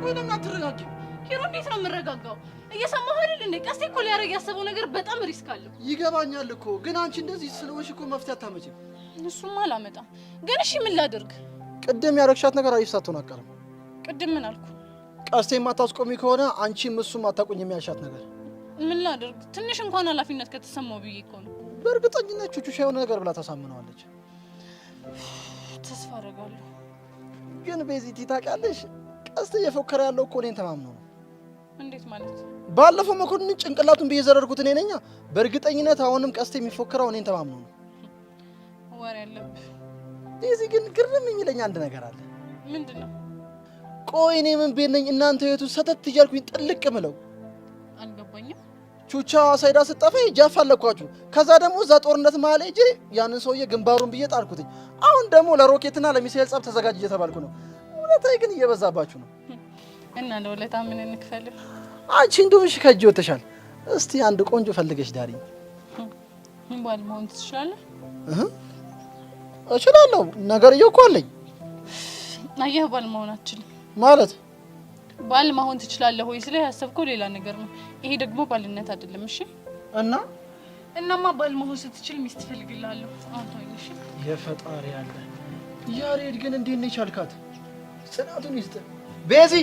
ቆይ ለምን አትረጋጊም? ኪሩ እንዴት ነው የምረጋጋው? እየሰማሁ አይደል እንዴ? ቀስቴ እኮ ሊያደርግ ያሰበው ነገር በጣም ሪስክ አለው። ይገባኛል እኮ ግን አንቺ እንደዚህ ስለሆንሽ እኮ መፍትሄ አታመጪም። እሱማ አላመጣም። ግን እሺ ምን ላድርግ? ቅድም ያረግሻት ነገር አሪፍ ሳትሆን አትቀርም። ቅድም ምን አልኩ? ቀስቴ የማታስቆሚ ከሆነ አንቺም እሱም አታቆኝ የሚያልሻት ነገር። ምን ላድርግ? ትንሽ እንኳን ኃላፊነት ከተሰማው ብዬ እኮ ነው። በእርግጠኝነት ቹቹሻ የሆነ ነገር ብላ ታሳምነዋለች። ተስፋ አደርጋለሁ። ግን ቤዚቲ ታውቂያለሽ፣ ቀስቴ እየፎከረ ያለው እኮ እኔን ተማምኖ ነው። እንዴት ማለት? ባለፈው መኮንን ጭንቅላቱን ብዬ ዘረርኩት እኔ ነኝ። በእርግጠኝነት አሁንም ቀስቴ የሚፎከረው እኔን ተማምኖ ነው። ወሬ አለብህ። ቤዚ ግን ግርም የሚለኝ አንድ ነገር አለ። ምንድን ነው? ቆይ እኔ ምን ቤት ነኝ እናንተ የቱ ሰተት እያልኩኝ ጥልቅ ምለው? አልገባኝም። ቹቻ ሳይዳ ስጠፋ ጃፍ አለኳችሁ። ከዛ ደግሞ እዛ ጦርነት መሀል ሄጄ ያንን ሰውዬ ግንባሩን ብዬ ጣልኩትኝ። አሁን ደግሞ ለሮኬትና ለሚሳኤል ጸብ ተዘጋጅ እየተባልኩ ነው። ውለታዬ ግን እየበዛባችሁ ነው። እና ለውለታ ምን እንክፈልህ? አንቺ እንደውም ከእጅ ወጥተሻል። እስቲ አንድ ቆንጆ ፈልገሽ ዳሪኝ። ባል መሆን ትችላለህ? እችላለሁ። ነገርየው እኮ አለኝ። አየህ ባል መሆን አትችልም ማለት ባል መሆን ትችላለህ ወይ ስለ ያሰብከው ሌላ ነገር ነው። ይሄ ደግሞ ባልነት አይደለም። እሺ እናማ ባል መሆን ስትችል ሚስት ትፈልግልሃለሁ። አንተ አይሽ የፈጣሪ ያለ ያሬድ ግን እንዴት ነው የቻልካት? ጽናቱን ይስጥ። ቤዚ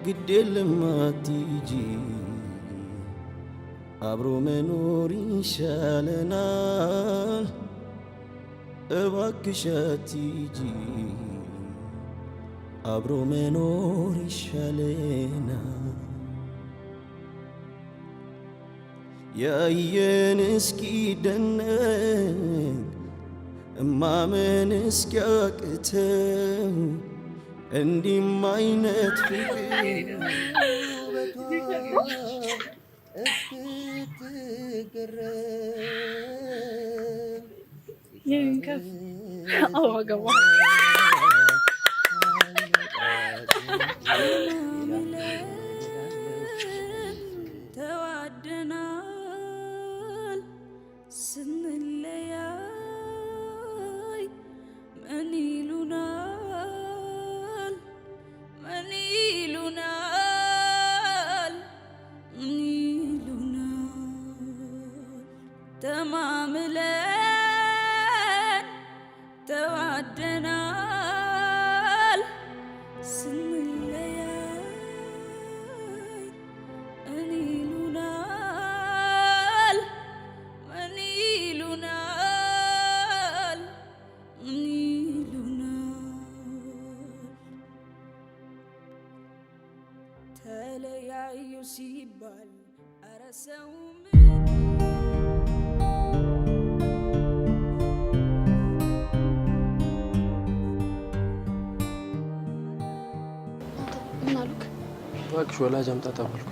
ግድ የለም አትሂጂ፣ አብሮ መኖር ይሻለናል። እባክሽ አትሂጂ፣ አብሮ መኖር ይሻለናል። ያየን እስኪደነቅ እማመን እስኪያቅተው እንዲህም አይነት ፍቅር ይንከፍ አዋገባ ተዋደናል ስንለያይ ምን ይሉናል ምን ይሉናል ምን ይሉናል ተማምለን ተዋደናል ስንለያይ ምን ይሉናል ምን ይሉናል ምን ይሉናል ተለያዩ ሲባል ኧረ ሰው ምን አሉክ? እባክሽ ወላጅ አምጣ ተባልኩ።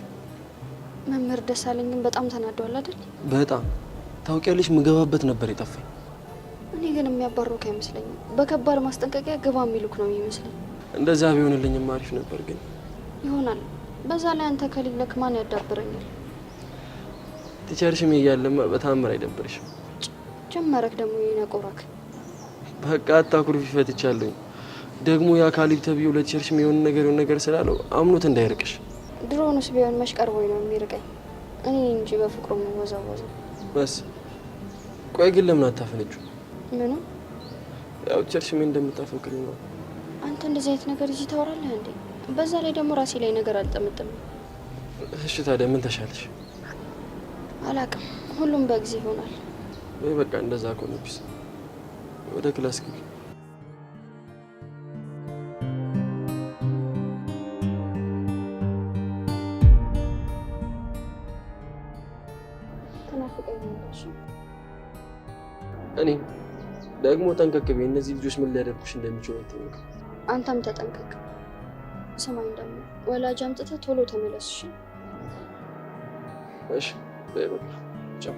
መምህር ደሳለኝ ግን በጣም ተናደዋል አይደል? በጣም ታውቂያለሽ፣ ምገባበት ነበር የጠፋኝ። እኔ ግን የሚያባርሩክ አይመስለኝም። በከባድ ማስጠንቀቂያ ግባ የሚሉክ ነው የሚመስለኝ። እንደዛ ቢሆንልኝም አሪፍ ነበር ግን ይሆናል። በዛ ላይ አንተ ከሌለክ ማን ያዳብረኛል? ቲቸርሽም እያለማ በታምር አይደብርሽም። ጀመረክ ደግሞ ይነቆራክ። በቃ አታኩርፊ፣ ፈትቻለሁኝ። ደግሞ ያ ካሊብ ተብዬው ለቲቸርሽም የሆነ ነገር ስላለው አምኖት እንዳይርቅሽ። ድሮውንስ ቢሆን መች ቀርቦኝ ነው የሚርቀኝ? እኔ እንጂ በፍቅሩ የምወዛወዘው። በስ ቆይ ግን ለምን አታፈነጁ? ምኑ? ያው ቲቸርሽም እንደምታፈቅሪ ነው። አንተ እንደዚህ አይነት ነገር እዚህ ታወራለህ እንዴ? በዛ ላይ ደግሞ ራሴ ላይ ነገር አልጠምጥም። እሺ ታዲያ ምን ተሻለሽ? አላቅም፣ ሁሉም በጊዜ ይሆናል። ወይ በቃ እንደዛ ከሆነ ቢስ ወደ ክላስ ግቢ። እኔ ደግሞ ጠንቀቅ በይ። እነዚህ ልጆች ምን ሊያደርጉሽ እንደሚችሉ አይታወቅም። አንተም ተጠንቀቅ። ሰማኝ ደግሞ ወላጅ አምጥተህ ቶሎ ተመለስ። እሺ በይ በቃ ቻው።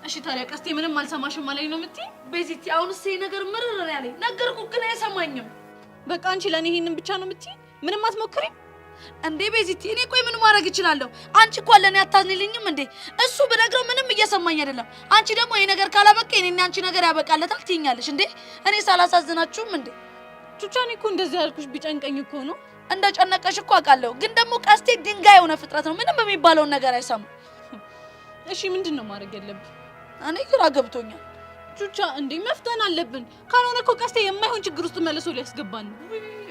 እሺ ታዲያ ቀስቴ ምንም አልሰማሽም ማለት ነው የምትይ? ቤዚቲ አሁንስ ይሄ ነገር ምርር ያለኝ ነገርኩህ፣ ግን አይሰማኝም። በቃ አንቺ ለኔ ይሄንን ብቻ ነው የምትይ? ምንም አትሞክሪም እንዴ? ቤዚቲ እኔ ቆይ ምን ማድረግ እችላለሁ? አንቺ እኮ ለኔ አታዝኒልኝም እንዴ? እሱ ብነግረው ምንም እየሰማኝ አይደለም። አንቺ ደግሞ ይሄ ነገር ካላበቃ እኔና አንቺ ነገር ያበቃለታል ትይኛለሽ እንዴ? እኔ ሳላሳዝናችሁም እንዴ? ቹቻ፣ እኔ እኮ እንደዚህ ያልኩሽ ቢጨንቀኝ እኮ ነው። እንደ ጨነቀሽ እኮ አውቃለሁ፣ ግን ደግሞ ቀስቴ ድንጋይ የሆነ ፍጥረት ነው። ምንም የሚባለውን ነገር አይሰማም። እሺ ምንድን ነው ማድረግ ያለብን? እኔ ግራ ገብቶኛል። ቹቻ፣ እንዴ መፍተን አለብን። ካልሆነ እኮ ቀስቴ የማይሆን ችግር ውስጥ መልሶ ሊያስገባን ነው።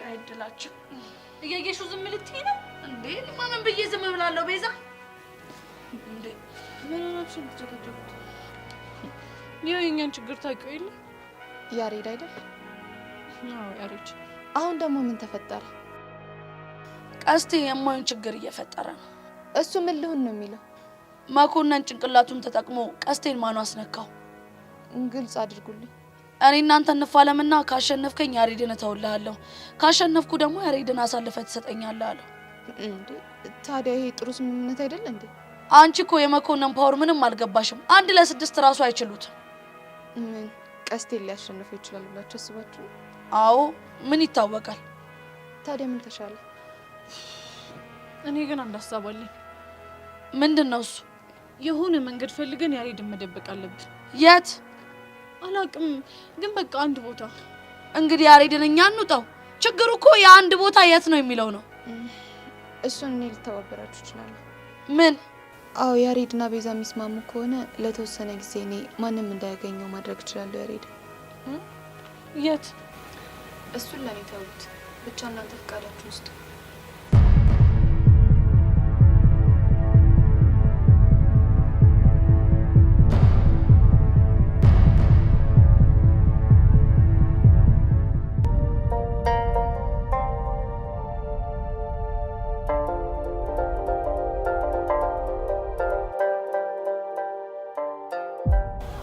አይደላችሁ እያየሽው ዝም ልትይ ነው እንዴ? ማንን ብዬ ዝም ብላለሁ? ቤዛ እንዴ ምን ሆነሽ ልትጨቀጨቁት? የእኛን ችግር ታውቂው የለ? ያሬድ አይደል? አዎ ያሬድ። አሁን ደግሞ ምን ተፈጠረ? ቀስቴ የማይሆን ችግር እየፈጠረ ነው። እሱ ምን ልሁን ነው የሚለው? መኮንን ጭንቅላቱን ተጠቅሞ ቀስቴን ማኑ አስነካው። ግልጽ አድርጉልኝ። እኔ እናንተ እንፋለምና ካሸነፍከኝ ያሬድን እተውልሃለሁ፣ ካሸነፍኩ ደግሞ ያሬድን አሳልፈህ ትሰጠኛለህ አለው። እንዴ ታዲያ ይሄ ጥሩ ስምምነት አይደል እንዴ? አንቺ እኮ የመኮንን ፓወር ምንም አልገባሽም። 1 ለ6 ራሱ አይችሉትም። ምን ቀስቴን ሊያሸንፈው ይችላል ብላችሁ አስባችሁ? አዎ ምን ይታወቃል። ታዲያ ምን ተሻለ? እኔ ግን አንድ ሀሳብ አለኝ። ምንድነው እሱ? የሆነ መንገድ ፈልገን ያሬድን መደበቅ አለብን። የት? አላቅም፣ ግን በቃ አንድ ቦታ። እንግዲህ ያሬድን እኛ እንውጣው። ችግሩ እኮ የአንድ ቦታ የት ነው የሚለው ነው። እሱን እኔ ልተባበራችሁ እችላለሁ። ምን? አዎ ያሬድና ቤዛ የሚስማሙ ከሆነ ለተወሰነ ጊዜ እኔ ማንም እንዳያገኘው ማድረግ እችላለሁ። ያሬድ የት? እሱን ለኔ ተውት። ብቻ እናንተ ፈቃዳችሁ ውስጥ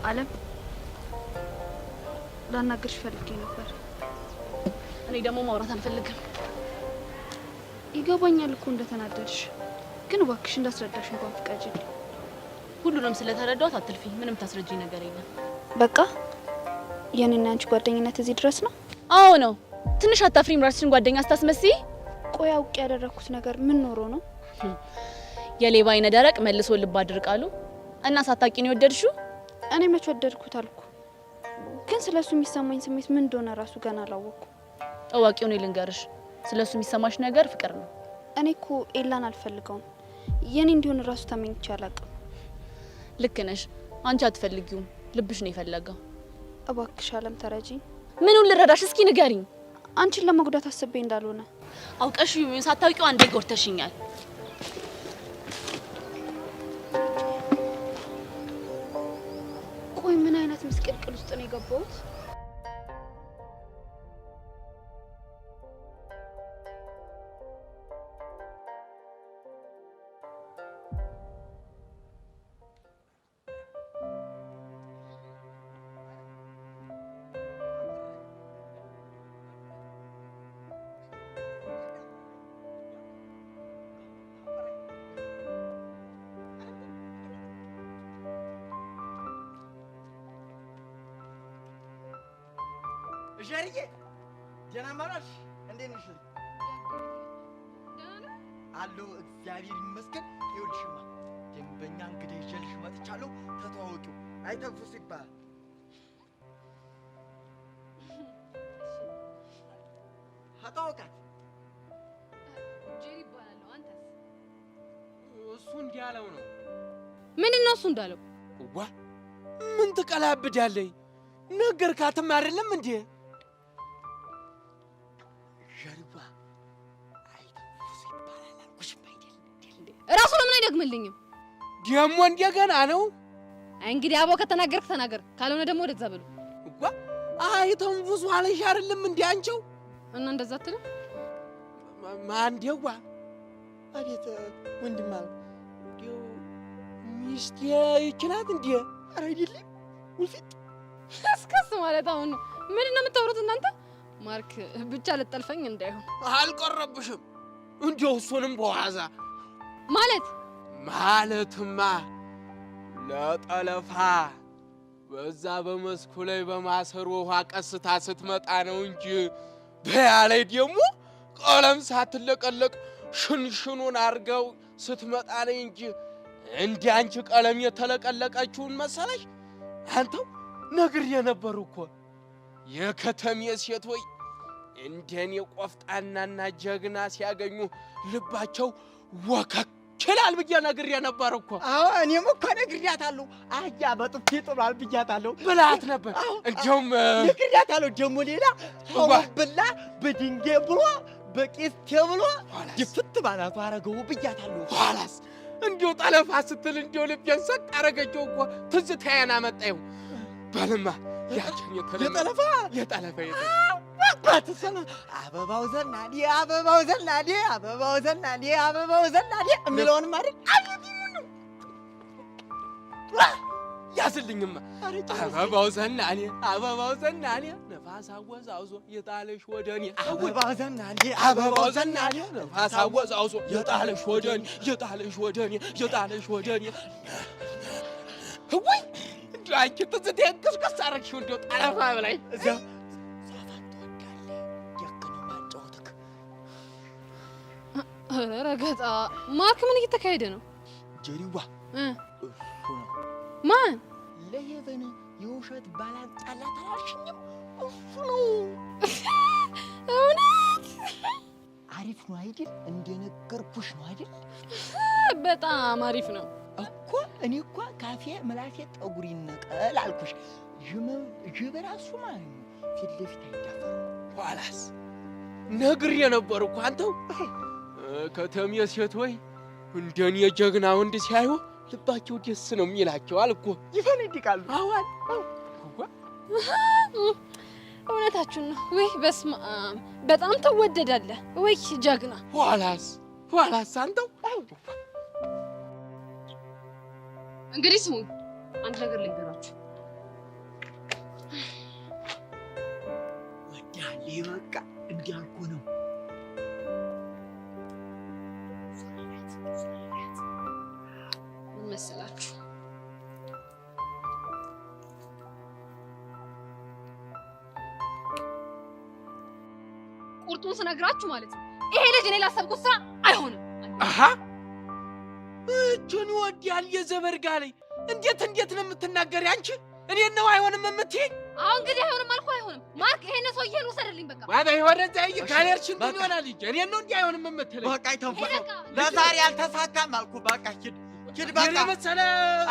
አለም ላናግርሽ ፈልጌ ነበር። እኔ ደግሞ ማውራት አልፈልግም። ይገባኛል እኮ እንደተናደድሽ፣ ግን እባክሽ እንዳስረዳሽ እንኳን ፍቃጅልኝ። ሁሉንም ስለተረዳሁት አትልፊ። ምንም ታስረጂኝ ነገር የለም። በቃ የኔና አንቺ ጓደኝነት እዚህ ድረስ ነው? አዎ ነው። ትንሽ አታፍሪም? ራስሽን ጓደኛ አስታስመስይ። ቆይ አውቄ ያደረኩት ነገር ምን ኖሮ ነው? የሌባ አይነ ደረቅ መልሶ ልብ አድርቃሉ። እና ሳታቂ ነው የወደድሽው? እኔ መች ወደድኩት አልኩ። ግን ስለሱ የሚሰማኝ ስሜት ምን እንደሆነ ራሱ ገና አላወቅኩም። አዋቂው ነው ልንገርሽ፣ ስለሱ የሚሰማሽ ነገር ፍቅር ነው። እኔ እኮ ኤላን አልፈልገውም። የኔ እንዲሆን ራሱ ተመኝቼ አላውቅም። ልክ ነሽ። አንቺ አትፈልጊውም፣ ልብሽ ነው የፈለገው። እባክሽ አለም ተረጂኝ። ምኑን ልረዳሽ? እስኪ ንገሪኝ። አንቺን ለመጉዳት አስቤ እንዳልሆነ አውቀሽ ሳታውቂው አንዴ ጎርተሽኛል። ቆይ ምን አይነት ምስቅልቅል ውስጥ ነው የገባሁት? ጀርዬ ደህና ማራሽ? እንዴት ነሽ? አሎ እግዚአብሔር ይመስገን። ይኸውልሽማ ደንበኛ እንግዳ ይዤልሽ መጥቻለሁ። ተተዋወቂው አይተንፍስ ይባላል። አታውቃት? ጄሪ ይባላል። አንተስ? እሱ እንዲህ ያለው ነው። ምንድነው እሱ እንዳለው? ዋ ምን ትቀላብዳለኝ? ነገርካትም አይደለም እንዴ? ጀርባ አይተንፍስ ይባላል አልኩሽም አይደል? እራሱ ለምን አይደግምልኝም? ደግሞ እንደገና ነው። እንግዲህ አቦ ከተናገርክ ተናገር፣ ካልሆነ ደግሞ ወደዛ በሉ። ዋ አይተንፍሱ አለሽ አይደለም እንዴ አንቺው? እና እንደዛ አትልም? ማን ደዋ? አቤት ወንድም አለ ዲው ሚስቴ ይችላል እንዴ? ኧረ አይደለም ውልፊት እስከስ ማለት አሁን ነው። ምንድን ነው የምታወሩት እናንተ? ማርክ ብቻ ልጠልፈኝ እንዳይሆን። አልቀረብሽም እንዴው እሱንም በዋዛ ማለትማ ለጠለፋ በዛ በመስኩ ላይ በማሰሮ ውሃ ቀስታ ስትመጣ ነው እንጂ በያ ላይ ደግሞ ቀለም ሳትለቀለቅ ሽንሽኑን አርገው ስትመጣ ነው እንጂ እንደ አንቺ ቀለም የተለቀለቀችውን መሰለሽ? አንተው ነግሬ ነበር እኮ የከተሜ ሴቶች እንደኔ ቆፍጣናና ጀግና ሲያገኙ ልባቸው ወከክ ይላል ብዬ ነግሬ ነበር እኮ። አዎ እኔም እኮ ነግሬያታለሁ። አያ በጥፊ ጥሏል ብያታለሁ ብላት ነበር። እንደውም ነግሬያታለሁ። ደግሞ ሌላ ብላ በድንጋይ ብሎ በቂስቴ ብሎ ይፍት ባላቱ አረገው ብያታለሁ። ኋላስ እንዲው ጠለፋ ስትል እንዲው ልቤን ሰጥ አረገችው እኮ። ትዝታዬን አመጣው። በልማ ያችን የጠለፋ አበባው ዘናዴ አበባው ዘናዴ አበባው ዘናዴ አበባው ዘናዴ የሚለውንም አይደል? ያዝልኝማ አበባው ዘናኔ አበባው ዘናኔ ነፋስ አወዛውዞ የጣለሽ ወደኔ አበባው ዘናዴ አበባው ዘናኔ ነፋስ አወዛውዞ የጣለሽ ወደኔ የጣለሽ ወደኔ የጣለሽ ወደኔ ወይ አንቺ ትዝት እንቅስቅስ አደረግሽው እንደው ጠረፋ ብላይ እዛ ዘፈን ትወዳለህ? ደግ ነው ማጫወትክ። ኧረ ረገጣ ማርክ ምን እየተካሄደ ነው? ጀሪዋ እሱ ነው። ማን ለየበነ የውሸት ባላንጣላት አላልሽኝም? እሱ ነው። እውነት አሪፍ ነው አይደል? እንደነገርኩሽ ነው አይደል? በጣም አሪፍ ነው እኮ። እኔ እኮ ካፌ ምላሴ ጠጉር ይነቀል አልኩሽ። ጅብ እራሱ ማለት ነው ፊት ለፊት አይዳፈርም። ኋላስ ነግሬ ነበር እኮ አንተው ከተሜ ሴት ወይ እንደኔ ጀግና ወንድ ሲያዩ ልባቸው ደስ ነው የሚላቸው አልኩ። ይፈነድቃሉ። አዋል እውነታችሁን ነው ወይ? በስመ አብ በጣም ተወደዳለህ ወይ ጀግና። ኋላስ አንተው እንግዲህ ስሙኝ፣ አንድ ነገር ልንገራችሁ። ወዳሌ በቃ እንዲያልኩ ነው። ምን መሰላችሁ? ቁርጡን ስነግራችሁ ማለት ነው ይሄ ልጅ እኔ ላሰብኩት ስራ አይሆንም። አሃ እጁን ወዲያል የዘበርጋ ላይ እንዴት ነው የምትናገሪ አንቺ? እኔን ነው አይሆንም የምትይኝ? አሁን እንግዲህ አይሆንም አልኩ አይሆንም። ማርክ ይሄን ሰውዬን ውሰድልኝ በቃ። ዋይ ወደዛ ካለርሽ ምን ይሆናል ልጅ? እኔን ነው እንዴ አይሆንም የምትለኝ? በቃ አይተንፍሶ ለዛሬ አልተሳካም አልኩ። በቃ ሂድ በቃ። የኔ መሰለ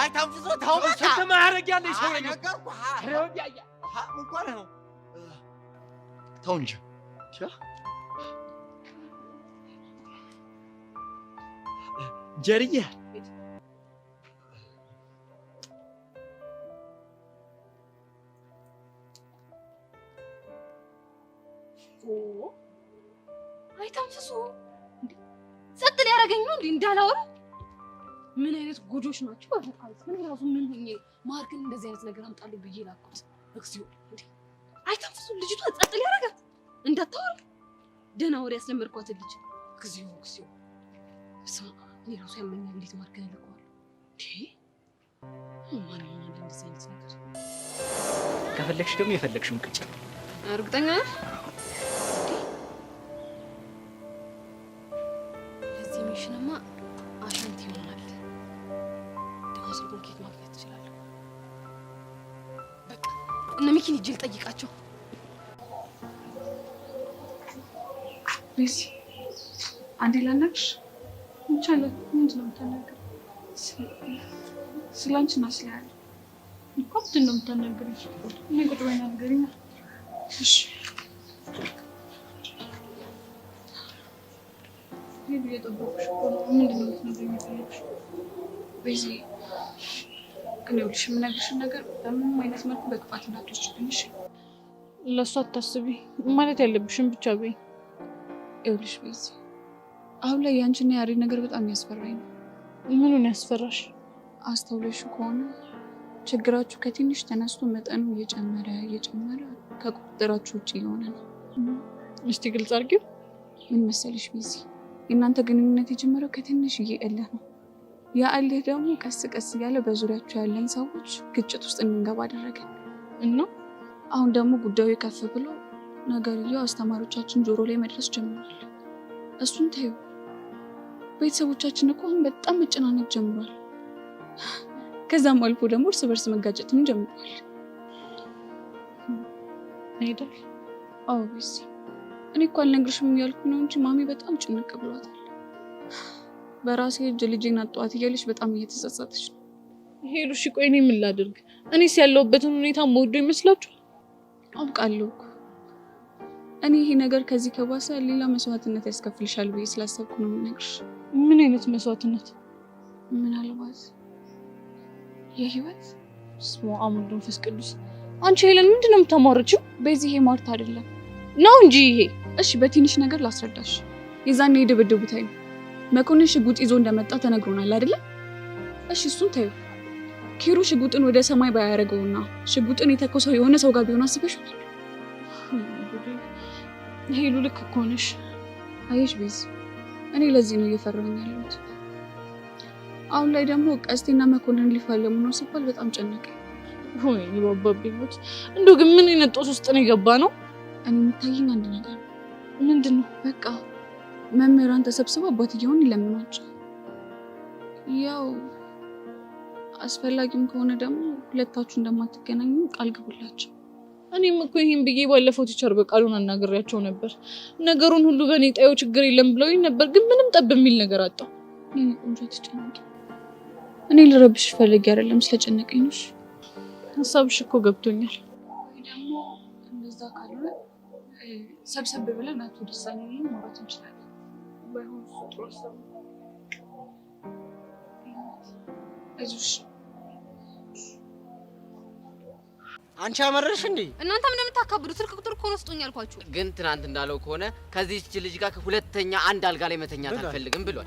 አይተንፍሶ ተው በቃ። ስንት ማረግ ያለሽ ሰው ነኝ ነገርኩ። ረውዲያ እንኳን ነው ተው እንጂ ጀርዬ አይተንፍሱ። ጸጥ ሊያደርገኝ ነው እንዴ እንዳላወራ? ምን አይነት ጉጆች ናቸው? በፈጣሪስ ምን ራሱ ምን ሆኜ ማርክን እንደዚህ አይነት ነገር አምጣልኝ ብዬ ላኩት። እግዚኦ እንዴ! አይተንፍሱ። ልጅቷ ጸጥ ሊያደርጋት እንዳታወራ። ደህና ወሬ ያስለመድኳት ልጅ። እግዚኦ እኔ ራሱ ያመኛል። እንዴት ማርክን ልቀዋል እንዴ? ማን ይሆናል እንደዚህ አይነት ነገር? ከፈለግሽ ደግሞ የፈለግሽውን ቅጭ። እርግጠኛ ነህ? ለዚህ ሚሽንማ አሻንቲ ይሆናል። ደግሞ ስልኩን ኬት ማግኘት ትችላለህ? በቃ እነ ሚኪን ሂጅ ልጠይቃቸው። ቤዚ አንዴ ላናግርሽ ይቻላል? ምንድን ነው የምታናግሪው? ስለ አንቺና ስለ ያለ እኮ ምንድን ነው የምታናግሪው? እኔ ቁጭ በይና ንገሪኝ። እሺ ሄዱ እየጠበቁሽ እኮ ነው። ምንድን ነው የምትነግሪኝ የፈለግሽው? ቤዚ ግን ይኸውልሽ የምነግርሽን ነገር በምንም አይነት መልኩ በክፋት እንዳትወስጂብኝ እሺ? ለእሷ አታስቢ ማለት ያለብሽን ብቻ በይ። ይኸውልሽ ቤዚ አሁን ላይ ያንቺና ያሬድ ነገር በጣም ያስፈራኝ ነው። ምኑን ያስፈራሽ? አስተውለሽ ከሆነ ችግራችሁ ከትንሽ ተነስቶ መጠኑ እየጨመረ ከቁጥጥራችሁ ውጭ እየሆነ ነው። እስቲ ግልጽ አድርጊው። ምን መሰለሽ ቤዚ፣ የእናንተ ግንኙነት የጀመረው ከትንሽዬ እልህ ነው። ያ እልህ ደግሞ ቀስ ቀስ እያለ በዙሪያችሁ ያለን ሰዎች ግጭት ውስጥ እንድንገባ አደረገ እና አሁን ደግሞ ጉዳዩ ከፍ ብሎ ነገርየው አስተማሪዎቻችን ጆሮ ላይ መድረስ ጀምሯል። እሱን ተይው። ቤተሰቦቻችን እኮ አሁን በጣም መጨናነቅ ጀምሯል። ከዛም አልፎ ደግሞ እርስ በርስ መጋጨትም ጀምሯል። አይደል? አዎ ቤዚ፣ እኔ እኮ አልነግርሽም እያልኩ ነው እንጂ ማሚ በጣም ጭንቅ ብሏታል። በራሴ እጅ ልጄን አጣኋት እያለች በጣም እየተጸጸተች ነው። ሄሉ እሺ ቆይ እኔ ምን ላድርግ? እኔስ ያለሁበትን ሁኔታ መወዶ ይመስላችኋል? አውቃለሁ እኮ እኔ ይሄ ነገር ከዚህ ከባሰ ሌላ መስዋዕትነት ያስከፍልሻል ብዬ ስላሰብኩ ነው የምነግርሽ። ምን አይነት መስዋዕትነት? ምናልባት የህይወት ስሙ አሙድ መንፈስ ቅዱስ። አንቺ ሄለን ምንድን ነው የምታሟርችው? በዚህ ይሄ ማርታ አይደለም ነው እንጂ ይሄ። እሺ በትንሽ ነገር ላስረዳሽ። የዛኔ የደበደቡት አይደል መኮንን ሽጉጥ ይዞ እንደመጣ ተነግሮናል አይደለ? እሺ እሱን ተይው። ኪሩ ሽጉጥን ወደ ሰማይ ባያደርገውና ሽጉጥን የተኮሰው የሆነ ሰው ጋር ቢሆን አስበሽዋል? ሄሉ ልክ እኮ ነሽ። አየሽ ቤዝ፣ እኔ ለዚህ ነው እየፈራሁኝ ያለሁት። አሁን ላይ ደግሞ ቀስቴና መኮንን ሊፋለሙ ነው ሲባል በጣም ጨነቀኝ። ወይኔ ባባብኝ እንደው ግን ምን አይነት ጦስ ውስጥ ነው የገባ ነው? እኔ የምታየኝ አንድ ነገር ምንድን ነው? በቃ መምህራን ተሰብስበው አባትየውን ይለምናቸው። ያው አስፈላጊም ከሆነ ደግሞ ሁለታችሁ እንደማትገናኙ ቃል ግቡላቸው። እኔም እኮ ይሄን ብዬ ባለፈው ቲቸር በቃሉን አናግሬያቸው ነበር። ነገሩን ሁሉ በእኔ ጣዩ ችግር የለም ብለውኝ ነበር፣ ግን ምንም ጠብ የሚል ነገር አጣሁ። እኔ ቆንጆ ተጨነቂ። እኔ ልረብሽ ፈልጌ አይደለም ስለጨነቀኝ ነው። ሀሳብሽ እኮ ገብቶኛል። ደግሞ እንደዛ ካልሆነ ሰብሰብ ብለን አቶ ደሳለኝን ማውራት እንችላለን። ባይሆን ጥሩ ሀሳብ ነው። አይዞሽ አንቺ አመረሽ እንዴ? እናንተ ምን እንደምታካብዱ ስልክ ቁጥር እኮ ነው ስጡኝ ያልኳችሁ። ግን ትናንት እንዳለው ከሆነ ከዚህች ልጅ ጋር ሁለተኛ አንድ አልጋ ላይ መተኛት አልፈልግም ብሏል።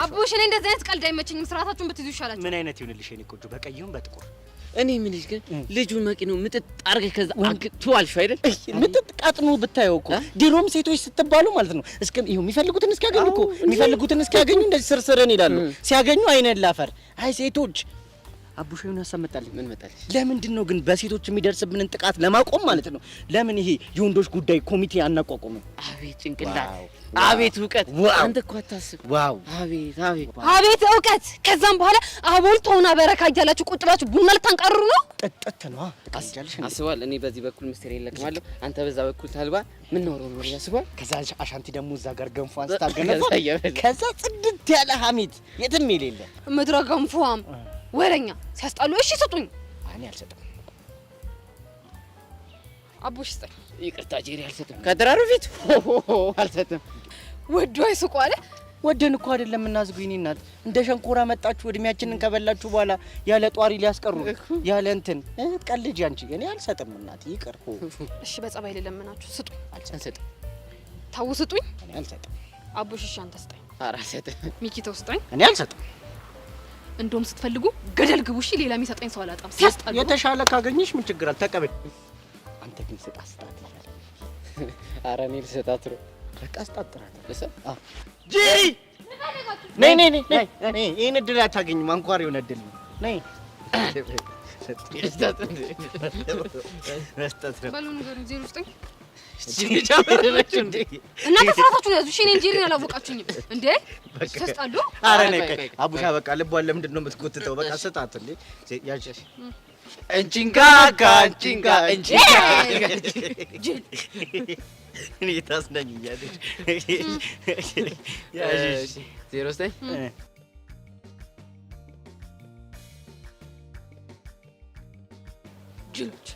አቡሽ እኔ እንደዚህ አይነት ቀልድ አይመቸኝም። ስርዓታችሁን ብትይዙ ይሻላል። ምን አይነት ይሁንልሽ የኔ ቆንጆ፣ በቀይም በጥቁር? እኔ ምን ልጅ ግን ልጁን መኪኑ ምጥጥ አርገህ ከዛ አግቱ አልሽ አይደል? ምጥጥ ቃጥኑ ብታየው እኮ ድሮም ሴቶች ስትባሉ ማለት ነው እስከ ይሄው የሚፈልጉትን እስኪያገኙ እኮ የሚፈልጉትን እስኪያገኙ እንደዚህ ስርስርን ይላሉ። ሲያገኙ አይነን ላፈር። አይ ሴቶች አቡሻዩን ሀሳብ መጣልኝ። ምን መጣልሽ? ለምንድን ነው ግን በሴቶች የሚደርስብንን ጥቃት ለማቆም ማለት ነው ለምን ይሄ የወንዶች ጉዳይ ኮሚቴ አናቋቁምም? አቤት ጭንቅላት፣ አቤት እውቀት! አንተ እኮ አታስብ። ዋው! አቤት አቤት አቤት እውቀት! ከዛም በኋላ አቦል ተውና በረካ እያላችሁ ቁጭ ብላችሁ ቡና ልታንቀርሩ ነው። ጥጥት ነው አስጃልሽ። አስቧል። እኔ በዚህ በኩል ምስጢር ይለቅማለሁ፣ አንተ በዛ በኩል ታልባ ምን ነው ነው ያስቧል። ከዛ አሻንቲ ደግሞ እዛ ጋር ገንፏን ስታገነፋ ከዛ ጽድት ያለ ሀሚት የትም የሌለ ምድረ ገንፏም ወረኛ ሲያስጣሉ። እሺ ስጡኝ። እኔ አልሰጥም። አቡሽ ስጠኝ። ይቅርታ ጄሪ አልሰጥም። ከድራሩ ፊት አልሰጥም። ወዶ አይስቁ አለ። ወደን እኮ አይደለም እናዝጉኝ። እኔ እናት እንደ ሸንኮራ መጣችሁ እድሜያችንን ከበላችሁ በኋላ ያለ ጧሪ ሊያስቀሩ ያለ እንትን ቀልጅ። አንቺ እኔ አልሰጥም እናት ይቅር። እሺ በጸባይ ልለምናችሁ ስጡኝ። አልሰጥም። ታው ስጡኝ። እኔ አልሰጥም። አቡሽ እሺ አንተ ስጠኝ። ኧረ አልሰጥም። ሚኪ ተው ስጠኝ። እኔ አልሰጥም። እንደውም ስትፈልጉ ገደል ግቡ። እሺ ሌላ የሚሰጠኝ ሰው አላጣም። ሲያስጣሉ የተሻለ ካገኘሽ ምን ችግር አለ? ተቀበል። አንተ ግን ስጣት ይላል። ኧረ እኔ ልሰጣት ነው። በቃ ስጣጥራት ልሰጥ። ጂሪ ነይ ነይ ነይ ነይ። ይሄን እድል አታገኝም። አንኳር የሆነ እድል ነው። ነይ መስጠት ነው። ባሉ ነገር ዜሮ ስጠኝ። እናንተ ስራታችሁን ያዙ። እሺ እኔ እንጀሪን አላወቃችሁኝም እንዴ? ሲያስጣሉ። ኧረ ነይ አቡሻ በቃ ልቧን ለምንድን ነው የምትጎትተው? በቃ ስጣት እንዴ ያዥ እንቺንጋ ካንቺንጋ እንቺንጋ እኔ ታስነኝኛለሽ። ያዥ 09 ጅሎች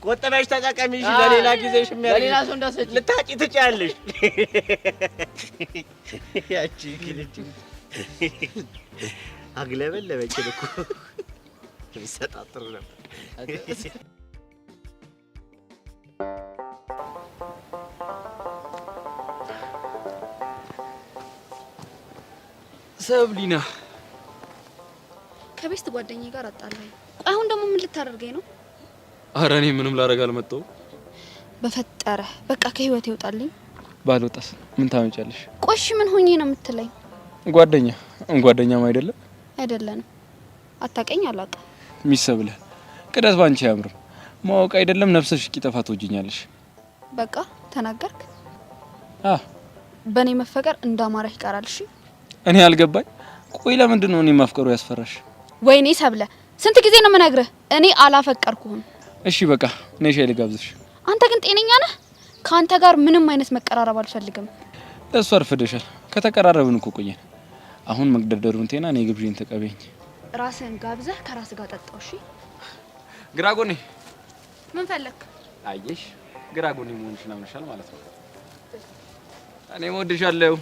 ቆጠበሽ ተጠቀሚ። እሺ ለሌላ ጊዜሽ ለሌላ ሰው እንዳሰጭ ልታጪ ትጫለሽ። ያቺ ግልጭ አግለበለበችን እኮ ቢሰጣጥሩ ነበር። ሰብሊና ከቤስት ጓደኛዬ ጋር አጣላኝ። አሁን ደግሞ ምን ልታደርገኝ ነው? ኧረ እኔ ምንም ላደርግ አልመጣሁም። በፈጠረ በቃ ከህይወት ይወጣልኝ። ባልወጣስ ምን ታመጫለሽ? ቆሽ ምን ሆኜ ነው የምትለኝ? ጓደኛም አይደለም አይደለንም። አታውቀኝ አላውቅም። ሚሰብለ ቅደት ባንቺ አያምርም። ማወቅ አይደለም ነፍስሽ እስኪጠፋ ትወጂኛለሽ። በቃ ተናገርክ። በእኔ መፈቀር እንዳማረህ ይቀራል። እሺ እኔ አልገባኝ። ቆይ ለምንድን ነው እኔ ማፍቀሩ ያስፈራሽ? ወይኔ ሰብለ ስንት ጊዜ ነው የምነግርህ? እኔ አላፈቀርኩህም። እሺ በቃ ነይ ሻይ ልጋብዝሽ። አንተ ግን ጤነኛ ነህ? ከአንተ ጋር ምንም አይነት መቀራረብ አልፈልግም። ለእሱ አርፍደሻል። ከተቀራረብን እኮ ቆየን። አሁን መግደርደሩን ቴና እኔ ግብዣን ተቀበይኝ። ራስህን ጋብዘህ ከራስ ጋር ጠጣው። እሺ ግራጎኔ ምን ፈለክ? አየሽ ግራጎኔ መሆንሽን አምነሻል ማለት ነው። እኔ እወድሻለሁ።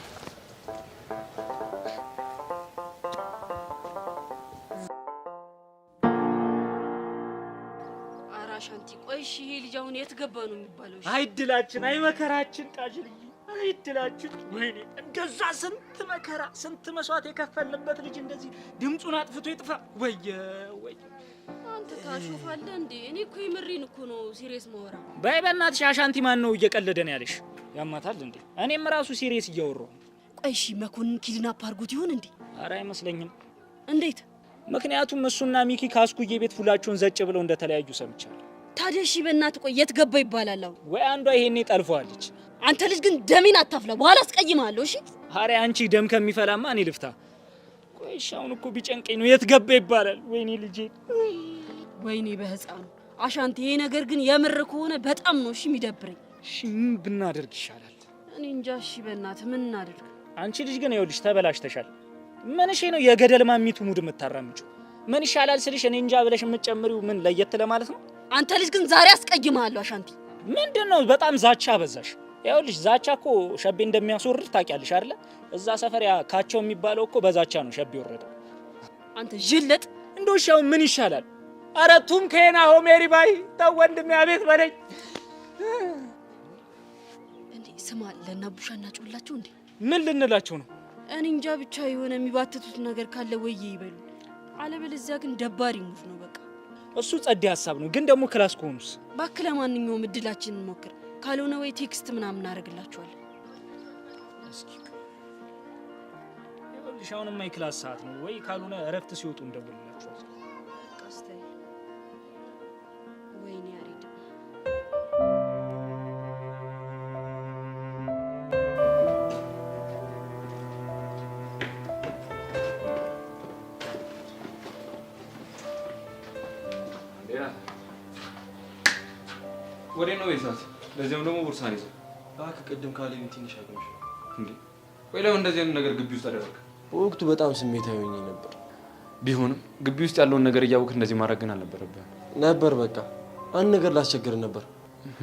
አራሻንቲ ቆይሽ ይሄ ልጅ አሁን የት ገባ ነው የሚባለው? አይድላችን አይመከራችን ቃጅል አይድላችን። ወይኔ እንደዛ ስንት መከራ ስንት መስዋዕት የከፈልንበት ልጅ እንደዚህ ድምጹን አጥፍቶ ይጥፋ። ወየ አንተ ታሾፋለህ እንዴ? እኔ እኮ የምሬን እኮ ነው ሲሪየስ ማወራ። በይ በእናትሽ አሻንቲ ማን ነው እየቀለደ ነው ያለሽ? ያማታል እንዴ? እኔም ራሱ ሲሪየስ እያወራሁ። ቆይሽ መኮንን ኪድናፕ አድርጎት ይሆን እንዴ? ኧረ አይመስለኝም። እንዴት? ምክንያቱም እሱና ሚኪ ካስኩዬ ቤት ፉላቸውን ዘጭ ብለው እንደተለያዩ ሰምቻለሁ። ታዲያ እሺ በእናትህ ቆይ የት ገባ ይባላል? አሁን ወይ አንዷ ይሄኔ ጠልፈዋለች። አንተ ልጅ ግን ደሜን አታፍላ፣ በኋላ አስቀይምሃለሁ። እሺ ኧረ አንቺ ደም ከሚፈላማ እኔ ልፍታ። ቆይ እሺ አሁን እኮ ቢጨንቀኝ ነው የት ገባ ይባላል። ወይኔ ልጄ፣ ወይኔ በህፃኑ አሻንቴ። ይሄ ነገር ግን የምር ከሆነ በጣም ነው እሺ የሚደብረኝ። እሺ ምን ብናደርግ ይሻላል? እኔ እንጃ። እሺ በእናትህ ምን እናድርግ? አንቺ ልጅ ግን ይኸውልሽ ተበላሽተሻል። ምን እሺ ነው የገደል ማሚቱ ሙድ የምታራምጪው? ምን ይሻላል ስልሽ እኔ እንጃ ብለሽ የምትጨምሪው ምን ለየት ለማለት ነው? አንተ ልጅ ግን ዛሬ አስቀይምሃለሁ አሻንቲ። ምንድነው በጣም ዛቻ በዛሽ። ይኸውልሽ ዛቻ እኮ ሸቤ እንደሚያስወርድ ታውቂያለሽ አይደለ? እዛ ሰፈር ያ ካቸው የሚባለው እኮ በዛቻ ነው ሸቤ ወረደው። አንተ ጅለጥ እንደው ሻው ምን ይሻላል? ኧረ ቱም ከና ሆሜሪ ባይ ተው ወንድሜ፣ አቤት በለኝ። እንዴ ስማ፣ ለናቡሻ እናጮላቸው እንዴ? ምን ልንላቸው ነው? እኔ እንጃ ብቻ የሆነ የሚባትቱት ነገር ካለ ወዬ ይበሉ፣ አለበለዚያ ግን ደባሪ ሙት ነው በቃ። እሱ ጸዴ ሀሳብ ነው፣ ግን ደግሞ ክላስ ከሆኑስ? እባክህ ለማንኛውም እድላችንን እንሞክር፣ ካልሆነ ወይ ቴክስት ምናምን እናደርግላቸዋለን። እስኪ ይኸውልሽ አሁንማ የክላስ ሰዓት ነው፣ ወይ ካልሆነ እረፍት ሲወጡ እንደውልላቸዋለን። ቀስታይ ወይኔ ያሬድ ወዴት ነው የሳት? ለዚያም ደግሞ ቦርሳን ይዘው እባክህ ቅድም ካሌብን ትንሽ አገኘሽ እንዴ? ወይ ለምን እንደዚህ አይነት ነገር ግቢ ውስጥ አደረግህ? በወቅቱ በጣም ስሜታዊ ሆኜ ነበር። ቢሆንም ግቢ ውስጥ ያለውን ነገር እያወቅህ እንደዚህ ማድረግ ግን አልነበረብህም ነበር። በቃ አንድ ነገር ላስቸግር ነበር።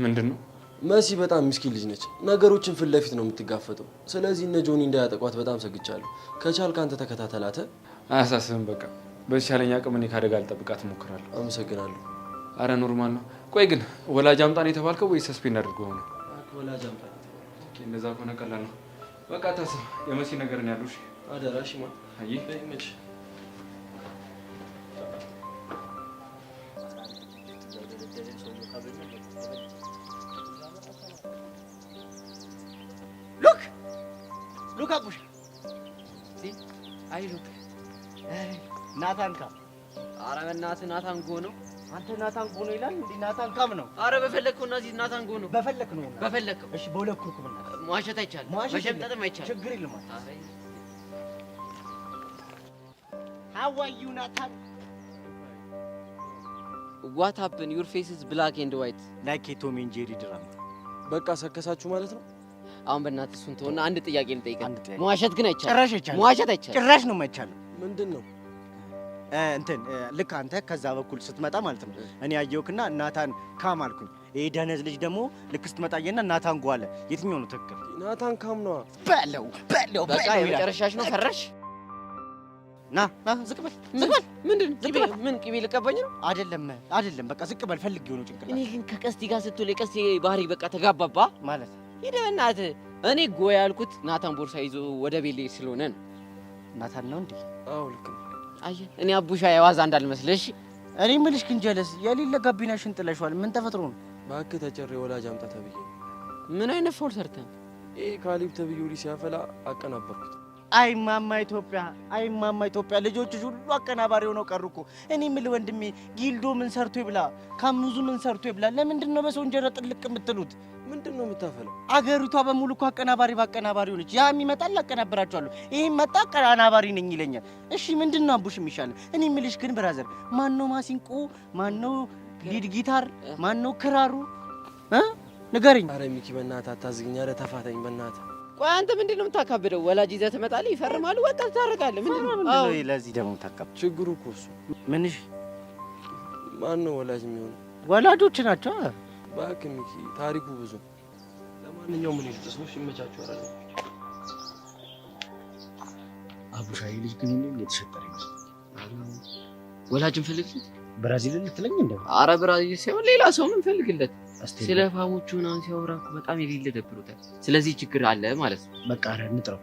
ምንድን ነው? መሲ በጣም ምስኪን ልጅ ነች። ነገሮችን ፊት ለፊት ነው የምትጋፈጠው። ስለዚህ እነ ጆኒ እንዳያጠቋት በጣም ሰግቻለሁ። ከቻልክ አንተ ተከታተላተ። አያሳስብም። በቃ በተቻለኝ አቅም እኔ ካደጋ ልጠብቃት እሞክራለሁ። አመሰግናለሁ። አረ ኖርማል ነው። ቆይ ግን ወላጅ አምጣን የተባልከው ወይ ሰስፔንድ አድርገው ነው? ወላጅ አምጣ። እንደዛ ከሆነ ቀላል ነው። በቃ ታስብ። የመሲ ነገር ነው ያሉሽ። አደራሽ ማ አይ በይመች ሉክ አቡሽ አይ ሉክ ናታን ካ ኧረ በእናትህ ናታን ጎ ነው። አንተ ናታን ጎ ነው ይላል እንዴ? ናታን ካም ነው። ኧረ በፈለግከው እና እዚህ ናታን ጎ ነው። በፈለክ ነው በፈለግከው። እሺ በሁለት ኩርኩም እና መዋሸት አይቻልም፣ መሸምጠጥም አይቻልም። ችግር የለም። How are you ናታን? What happened? Your face is black and white like a Tom and Jerry drama። በቃ ሰከሳችሁ ማለት ነው። አሁን በእናትህ እሱን ተውና አንድ ጥያቄ ልጠይቅህ። መዋሸት ግን አይቻልም። ጭራሽ አይቻልም። መዋሸት አይቻልም። ጭራሽ ነው የማይቻለው። ምንድን ነው? እንትን ልክ አንተ ከዛ በኩል ስትመጣ ማለት ነው እኔ ያየሁክና ናታን ካም አልኩኝ። ይሄ ደነዝ ልጅ ደግሞ ልክ ስትመጣየና ናታን ጓ አለ። የትኛው ነው ትክክል? ናታን ካም ነው። በለው በቃ የመጨረሻሽ ነው። ፈራሽ? ና ዝቅ በል ዝቅ በል። ምንድን ምን ቅቤ ልቀባኝ ነው? አይደለም በቃ ዝቅ በል። ፈልግ የሆነ ጭንቅላት። እኔ ግን ከቀስቲ ጋር ስትውል የቀስቲ ባህሪ በቃ ተጋባባ ማለት ሂድ በእናትህ። እኔ ጎ ያልኩት ናታን ቦርሳ ይዞ ወደ ቤሌ ስለሆነ ነው። ናታን ነው እንዴ? አዎ ልክ ነው። አየህ እኔ አቡሻ የዋዛ እንዳልመስልሽ። እኔ የምልሽ ግን ጀለስ የሌለ ጋቢናሽን ጥለሽዋል። ምን ተፈጥሮ ነው? እባክህ ተጨሬ ወላጅ አምጣ ተብዬ። ምን አይነት ፎል ሰርተን? ይሄ ካሌብ ተብዬው ልጅ ሲያፈላ አቀናበርኩት። አይ ማማ ኢትዮጵያ ልጆችሽ ሁሉ አቀናባሪ ሆነው ቀሩ እኮ። እኔ የምልህ ወንድሜ ጊልዶ ምን ሰርቶ ይብላ፣ ካሙዙ ምን ሰርቶ ይብላ። ለምንድን ነው በሰው እንጀራ ጥልቅ የምትሉት? ምንድን ነው የምታፈለው? አገሪቷ በሙሉ እኮ አቀናባሪ በአቀናባሪ ሆነች። ያ የሚመጣል አቀናበራቸዋለሁ፣ ይሄን መጣ አቀናባሪ ነኝ ይለኛል። እሺ ምንድን ነው አቡሽ የሚሻለው? እኔ የምልሽ ግን ብራዘር፣ ማን ነው ማሲንቆ፣ ማን ነው ሊድ ጊታር፣ ማን ነው ክራሩ? ንገረኝ። አረ ሚኪ በእናትህ አታዝግኝ። አረ ተፋታኝ በእናትህ። ቆይ አንተ ምንድን ነው የምታካብደው? ወላጅ ይዘህ ትመጣለህ፣ ይፈርማሉ፣ ወጣ ታረጋለህ። ምንድን ነው? አዎ ለዚህ ደግሞ ታካብ ችግሩ እኮ እሱ። ምንሽ ማን ነው ወላጅ የሚሆነው? ወላጆች ናቸው። እባክህ ሚኪ ታሪኩ ብዙ። ለማንኛውም ምን ይልጥስሽ ይመቻችሁ። አረ አቡሻይ ልጅ ግን ምን የተሸጠረ ይመስል ወላጅን ፈልግልት ብራዚል ልትለኝ እንደ አረ ብራዚል ሳይሆን ሌላ ሰው ምን ፈልግለት። ስለ ፋሞቹ ምናምን ሲያወራ እኮ በጣም የሌለ ደብሮታል። ስለዚህ ችግር አለ ማለት ነው። በቃ አረ እንጥረው።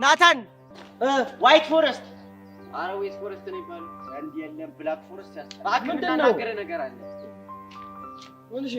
ናታን ዋይት ፎረስት። አረ ዋይት ፎረስት ነው ይባላል። አንድ የለም ብላክ ፎረስት ያስጠራ። ምንድን ነው ነገር አለ? ወልሽ